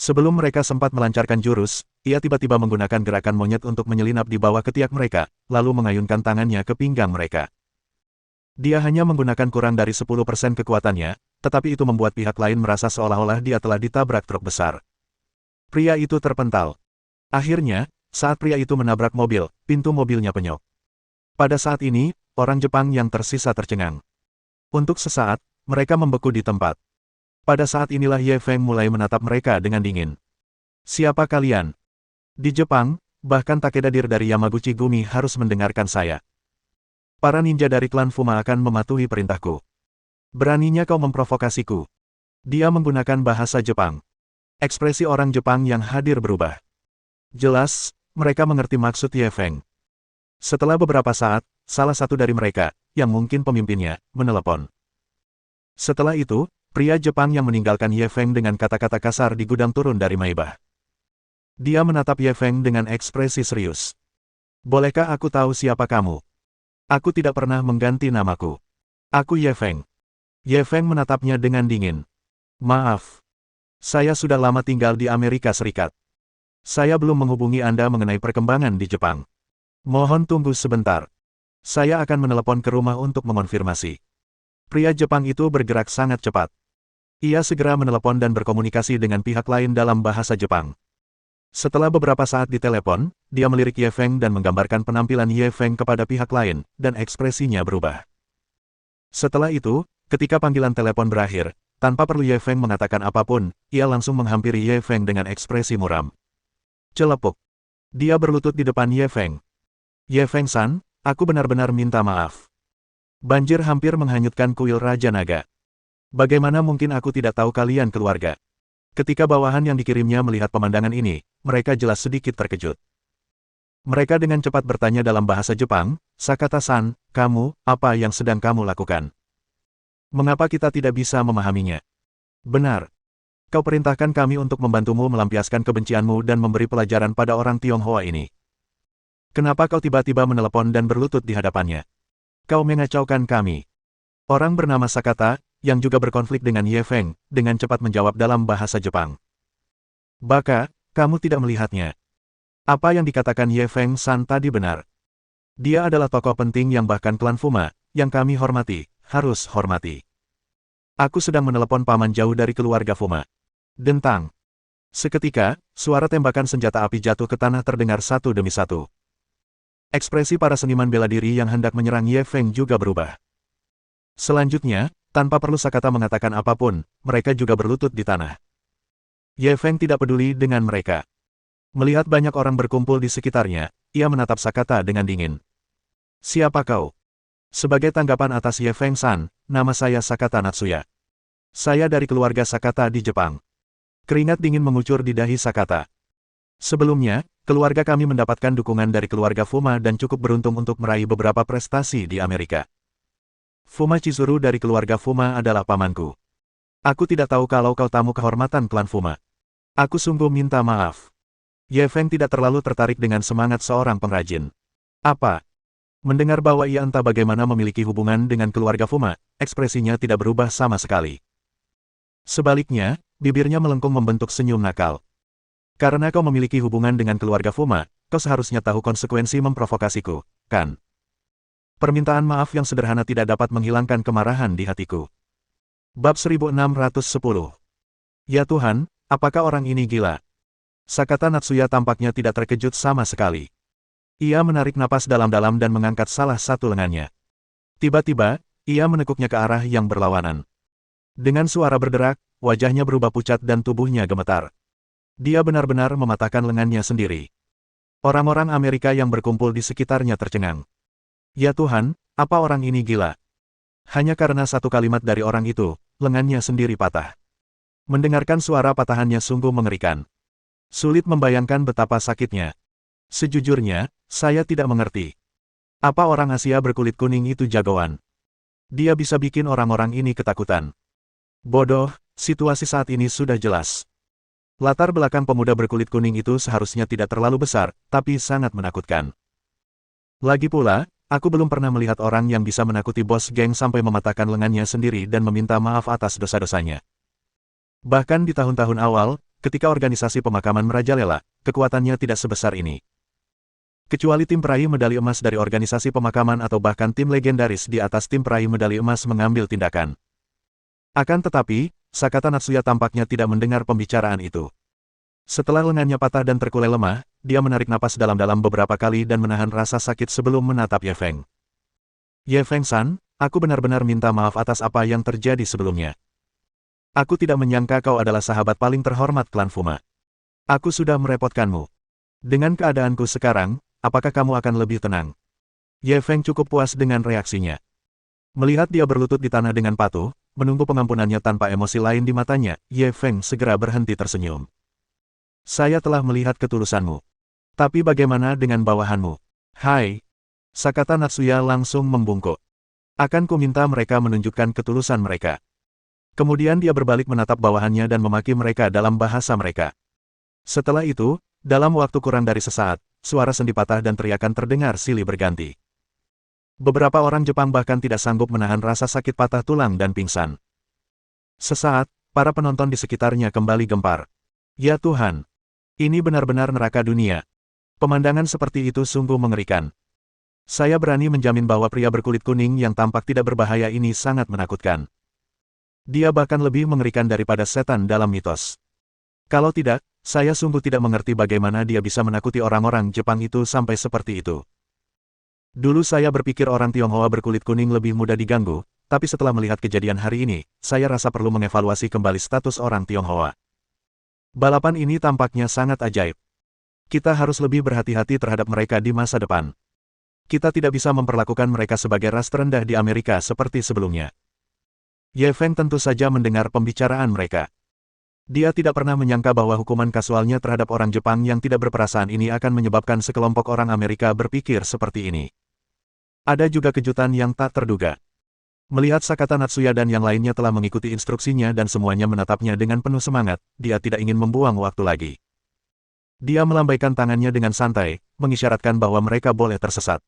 Sebelum mereka sempat melancarkan jurus, ia tiba-tiba menggunakan gerakan monyet untuk menyelinap di bawah ketiak mereka, lalu mengayunkan tangannya ke pinggang mereka. Dia hanya menggunakan kurang dari 10% kekuatannya, tetapi itu membuat pihak lain merasa seolah-olah dia telah ditabrak truk besar. Pria itu terpental. Akhirnya, saat pria itu menabrak mobil, pintu mobilnya penyok. Pada saat ini, orang Jepang yang tersisa tercengang. Untuk sesaat, mereka membeku di tempat. Pada saat inilah Ye Feng mulai menatap mereka dengan dingin. "Siapa kalian?" "Di Jepang, bahkan Takeda Dir dari Yamaguchi Gumi harus mendengarkan saya. Para ninja dari klan Fuma akan mematuhi perintahku. Beraninya kau memprovokasiku." Dia menggunakan bahasa Jepang. Ekspresi orang Jepang yang hadir berubah. Jelas, mereka mengerti maksud Ye Feng. Setelah beberapa saat, salah satu dari mereka, yang mungkin pemimpinnya, menelepon. Setelah itu, pria Jepang yang meninggalkan Ye Feng dengan kata-kata kasar di gudang turun dari Maybach. Dia menatap Ye Feng dengan ekspresi serius. "Bolehkah aku tahu siapa kamu?" "Aku tidak pernah mengganti namaku. Aku Ye Feng." Ye Feng menatapnya dengan dingin. "Maaf. Saya sudah lama tinggal di Amerika Serikat. Saya belum menghubungi Anda mengenai perkembangan di Jepang. Mohon tunggu sebentar. Saya akan menelepon ke rumah untuk mengonfirmasi." Pria Jepang itu bergerak sangat cepat. Ia segera menelepon dan berkomunikasi dengan pihak lain dalam bahasa Jepang. Setelah beberapa saat ditelepon, dia melirik Ye Feng dan menggambarkan penampilan Ye Feng kepada pihak lain, dan ekspresinya berubah. Setelah itu, ketika panggilan telepon berakhir, tanpa perlu Ye Feng mengatakan apapun, ia langsung menghampiri Ye Feng dengan ekspresi muram. Celepuk. Dia berlutut di depan Ye Feng. "Ye Feng-san, aku benar-benar minta maaf. Banjir hampir menghanyutkan kuil Raja Naga. Bagaimana mungkin aku tidak tahu kalian keluarga?" Ketika bawahan yang dikirimnya melihat pemandangan ini, mereka jelas sedikit terkejut. Mereka dengan cepat bertanya dalam bahasa Jepang, "Sakata-san, kamu, apa yang sedang kamu lakukan? Mengapa kita tidak bisa memahaminya?" "Benar. Kau perintahkan kami untuk membantumu melampiaskan kebencianmu dan memberi pelajaran pada orang Tionghoa ini. Kenapa kau tiba-tiba menelepon dan berlutut di hadapannya? Kau mengacaukan kami." Orang bernama Sakata, yang juga berkonflik dengan Ye Feng, dengan cepat menjawab dalam bahasa Jepang. Baka, kamu tidak melihatnya. Apa yang dikatakan Ye Feng San tadi benar. Dia adalah tokoh penting yang bahkan klan Fuma, yang kami hormati, harus hormati. Aku sedang menelepon paman jauh dari keluarga Fuma. Dentang. Seketika, suara tembakan senjata api jatuh ke tanah terdengar satu demi satu. Ekspresi para seniman bela diri yang hendak menyerang Ye Feng juga berubah. Selanjutnya, tanpa perlu Sakata mengatakan apapun, mereka juga berlutut di tanah. Ye Feng tidak peduli dengan mereka. Melihat banyak orang berkumpul di sekitarnya, ia menatap Sakata dengan dingin. Siapa kau? Sebagai tanggapan atas Ye Feng San, nama saya Sakata Natsuya. Saya dari keluarga Sakata di Jepang. Keringat dingin mengucur di dahi Sakata. Sebelumnya, keluarga kami mendapatkan dukungan dari keluarga Fuma dan cukup beruntung untuk meraih beberapa prestasi di Amerika. Fuma Chizuru dari keluarga Fuma adalah pamanku. Aku tidak tahu kalau kau tamu kehormatan klan Fuma. Aku sungguh minta maaf. Ye Feng tidak terlalu tertarik dengan semangat seorang pengrajin. Apa? Mendengar bahwa ia entah bagaimana memiliki hubungan dengan keluarga Fuma, ekspresinya tidak berubah sama sekali. Sebaliknya, bibirnya melengkung membentuk senyum nakal. Karena kau memiliki hubungan dengan keluarga Fuma, kau seharusnya tahu konsekuensi memprovokasiku, kan? Permintaan maaf yang sederhana tidak dapat menghilangkan kemarahan di hatiku. Bab 1610. Ya Tuhan, apakah orang ini gila? Sakata Natsuya tampaknya tidak terkejut sama sekali. Ia menarik napas dalam-dalam dan mengangkat salah satu lengannya. Tiba-tiba, ia menekuknya ke arah yang berlawanan. Dengan suara berderak, wajahnya berubah pucat dan tubuhnya gemetar. Dia benar-benar mematahkan lengannya sendiri. Orang-orang Amerika yang berkumpul di sekitarnya tercengang. Ya Tuhan, apa orang ini gila? Hanya karena satu kalimat dari orang itu, lengannya sendiri patah. Mendengarkan suara patahannya sungguh mengerikan. Sulit membayangkan betapa sakitnya. Sejujurnya, saya tidak mengerti. Apa orang Asia berkulit kuning itu jagoan? Dia bisa bikin orang-orang ini ketakutan. Bodoh, situasi saat ini sudah jelas. Latar belakang pemuda berkulit kuning itu seharusnya tidak terlalu besar, tapi sangat menakutkan. Lagi pula, aku belum pernah melihat orang yang bisa menakuti bos geng sampai mematahkan lengannya sendiri dan meminta maaf atas dosa-dosanya. Bahkan di tahun-tahun awal, ketika organisasi pemakaman merajalela, kekuatannya tidak sebesar ini. Kecuali tim peraih medali emas dari organisasi pemakaman atau bahkan tim legendaris di atas tim peraih medali emas mengambil tindakan. Akan tetapi, Sakata Natsuya tampaknya tidak mendengar pembicaraan itu. Setelah lengannya patah dan terkulai lemah, dia menarik napas dalam-dalam beberapa kali dan menahan rasa sakit sebelum menatap Ye Feng. Ye Feng San, aku benar-benar minta maaf atas apa yang terjadi sebelumnya. Aku tidak menyangka kau adalah sahabat paling terhormat klan Fuma. Aku sudah merepotkanmu. Dengan keadaanku sekarang, apakah kamu akan lebih tenang? Ye Feng cukup puas dengan reaksinya. Melihat dia berlutut di tanah dengan patuh, menunggu pengampunannya tanpa emosi lain di matanya, Ye Feng segera berhenti tersenyum. Saya telah melihat ketulusanmu. Tapi bagaimana dengan bawahanmu? Hai. Sakata Natsuya langsung membungkuk. Akan ku minta mereka menunjukkan ketulusan mereka. Kemudian dia berbalik menatap bawahannya dan memaki mereka dalam bahasa mereka. Setelah itu, dalam waktu kurang dari sesaat, suara sendi patah dan teriakan terdengar silih berganti. Beberapa orang Jepang bahkan tidak sanggup menahan rasa sakit patah tulang dan pingsan. Sesaat, para penonton di sekitarnya kembali gempar. Ya Tuhan! Ini benar-benar neraka dunia. Pemandangan seperti itu sungguh mengerikan. Saya berani menjamin bahwa pria berkulit kuning yang tampak tidak berbahaya ini sangat menakutkan. Dia bahkan lebih mengerikan daripada setan dalam mitos. Kalau tidak, saya sungguh tidak mengerti bagaimana dia bisa menakuti orang-orang Jepang itu sampai seperti itu. Dulu saya berpikir orang Tionghoa berkulit kuning lebih mudah diganggu, tapi setelah melihat kejadian hari ini, saya rasa perlu mengevaluasi kembali status orang Tionghoa. Balapan ini tampaknya sangat ajaib. Kita harus lebih berhati-hati terhadap mereka di masa depan. Kita tidak bisa memperlakukan mereka sebagai ras terendah di Amerika seperti sebelumnya. Ye Feng tentu saja mendengar pembicaraan mereka. Dia tidak pernah menyangka bahwa hukuman kasualnya terhadap orang Jepang yang tidak berperasaan ini akan menyebabkan sekelompok orang Amerika berpikir seperti ini. Ada juga kejutan yang tak terduga. Melihat Sakata Natsuya dan yang lainnya telah mengikuti instruksinya dan semuanya menatapnya dengan penuh semangat, dia tidak ingin membuang waktu lagi. Dia melambaikan tangannya dengan santai, mengisyaratkan bahwa mereka boleh tersesat.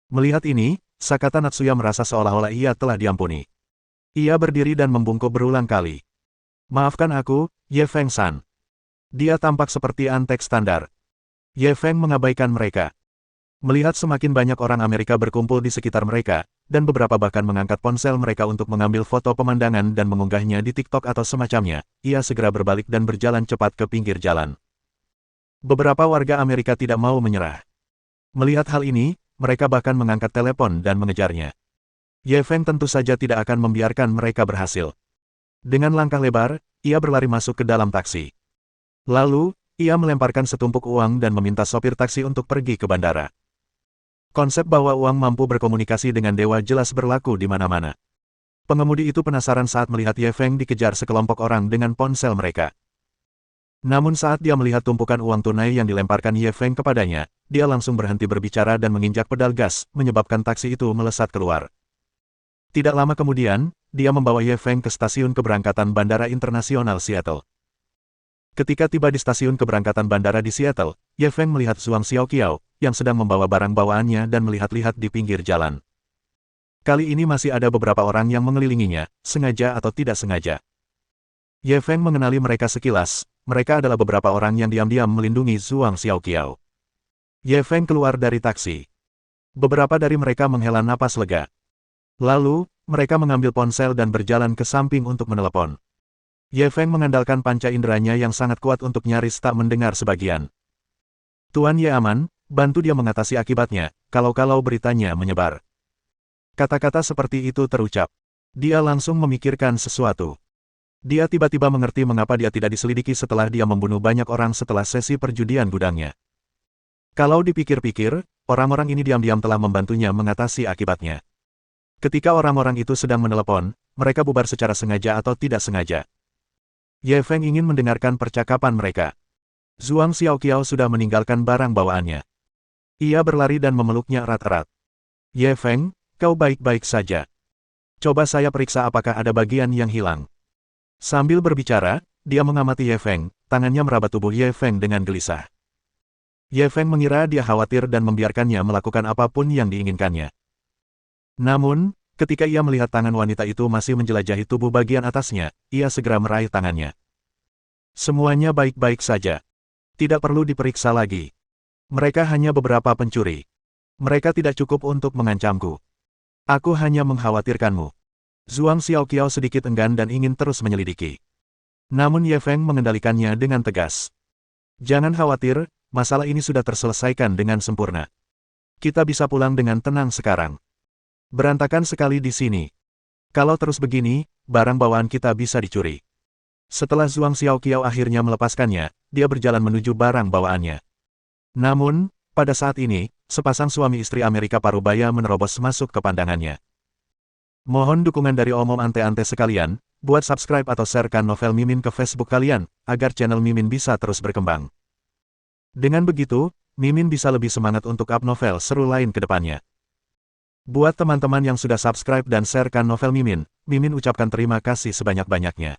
Melihat ini, Sakata Natsuya merasa seolah-olah ia telah diampuni. Ia berdiri dan membungkuk berulang kali. Maafkan aku, Ye Feng-san. Dia tampak seperti antek standar. Ye Feng mengabaikan mereka. Melihat semakin banyak orang Amerika berkumpul di sekitar mereka, dan beberapa bahkan mengangkat ponsel mereka untuk mengambil foto pemandangan dan mengunggahnya di TikTok atau semacamnya, ia segera berbalik dan berjalan cepat ke pinggir jalan. Beberapa warga Amerika tidak mau menyerah. Melihat hal ini, mereka bahkan mengangkat telepon dan mengejarnya. Ye Feng tentu saja tidak akan membiarkan mereka berhasil. Dengan langkah lebar, ia berlari masuk ke dalam taksi. Lalu, ia melemparkan setumpuk uang dan meminta sopir taksi untuk pergi ke bandara. Konsep bahwa uang mampu berkomunikasi dengan dewa jelas berlaku di mana-mana. Pengemudi itu penasaran saat melihat Ye Feng dikejar sekelompok orang dengan ponsel mereka. Namun saat dia melihat tumpukan uang tunai yang dilemparkan Ye Feng kepadanya, dia langsung berhenti berbicara dan menginjak pedal gas, menyebabkan taksi itu melesat keluar. Tidak lama kemudian, dia membawa Ye Feng ke stasiun keberangkatan Bandara Internasional Seattle. Ketika tiba di stasiun keberangkatan bandara di Seattle, Ye Feng melihat Zhuang Xiaoqiao, yang sedang membawa barang bawaannya dan melihat-lihat di pinggir jalan. Kali ini masih ada beberapa orang yang mengelilinginya, sengaja atau tidak sengaja. Ye Feng mengenali mereka sekilas, mereka adalah beberapa orang yang diam-diam melindungi Zhuang Xiaoqiao. Ye Feng keluar dari taksi. Beberapa dari mereka menghela napas lega. Lalu, mereka mengambil ponsel dan berjalan ke samping untuk menelepon. Ye Feng mengandalkan panca inderanya yang sangat kuat untuk nyaris tak mendengar sebagian. Tuan Ye aman, bantu dia mengatasi akibatnya, kalau-kalau beritanya menyebar. Kata-kata seperti itu terucap. Dia langsung memikirkan sesuatu. Dia tiba-tiba mengerti mengapa dia tidak diselidiki setelah dia membunuh banyak orang setelah sesi perjudian gudangnya. Kalau dipikir-pikir, orang-orang ini diam-diam telah membantunya mengatasi akibatnya. Ketika orang-orang itu sedang menelepon, mereka bubar secara sengaja atau tidak sengaja. Ye Feng ingin mendengarkan percakapan mereka. Zhuang Xiaoqiao sudah meninggalkan barang bawaannya. Ia berlari dan memeluknya erat-erat. Ye Feng, kau baik-baik saja. Coba saya periksa apakah ada bagian yang hilang. Sambil berbicara, dia mengamati Ye Feng, tangannya meraba tubuh Ye Feng dengan gelisah. Ye Feng mengira dia khawatir dan membiarkannya melakukan apapun yang diinginkannya. Namun, ketika ia melihat tangan wanita itu masih menjelajahi tubuh bagian atasnya, ia segera meraih tangannya. Semuanya baik-baik saja. Tidak perlu diperiksa lagi. Mereka hanya beberapa pencuri. Mereka tidak cukup untuk mengancamku. Aku hanya mengkhawatirkanmu. Zhuang Xiaoqiao sedikit enggan dan ingin terus menyelidiki. Namun Ye Feng mengendalikannya dengan tegas. Jangan khawatir, masalah ini sudah terselesaikan dengan sempurna. Kita bisa pulang dengan tenang sekarang. Berantakan sekali di sini. Kalau terus begini, barang bawaan kita bisa dicuri. Setelah Zhuang Xiaoqiao akhirnya melepaskannya, dia berjalan menuju barang bawaannya. Namun, pada saat ini, sepasang suami istri Amerika parubaya menerobos masuk ke pandangannya. Mohon dukungan dari omom ante-ante sekalian, buat subscribe atau sharekan novel Mimin ke Facebook kalian, agar channel Mimin bisa terus berkembang. Dengan begitu, Mimin bisa lebih semangat untuk up novel seru lain ke depannya. Buat teman-teman yang sudah subscribe dan sharekan novel Mimin, Mimin ucapkan terima kasih sebanyak-banyaknya.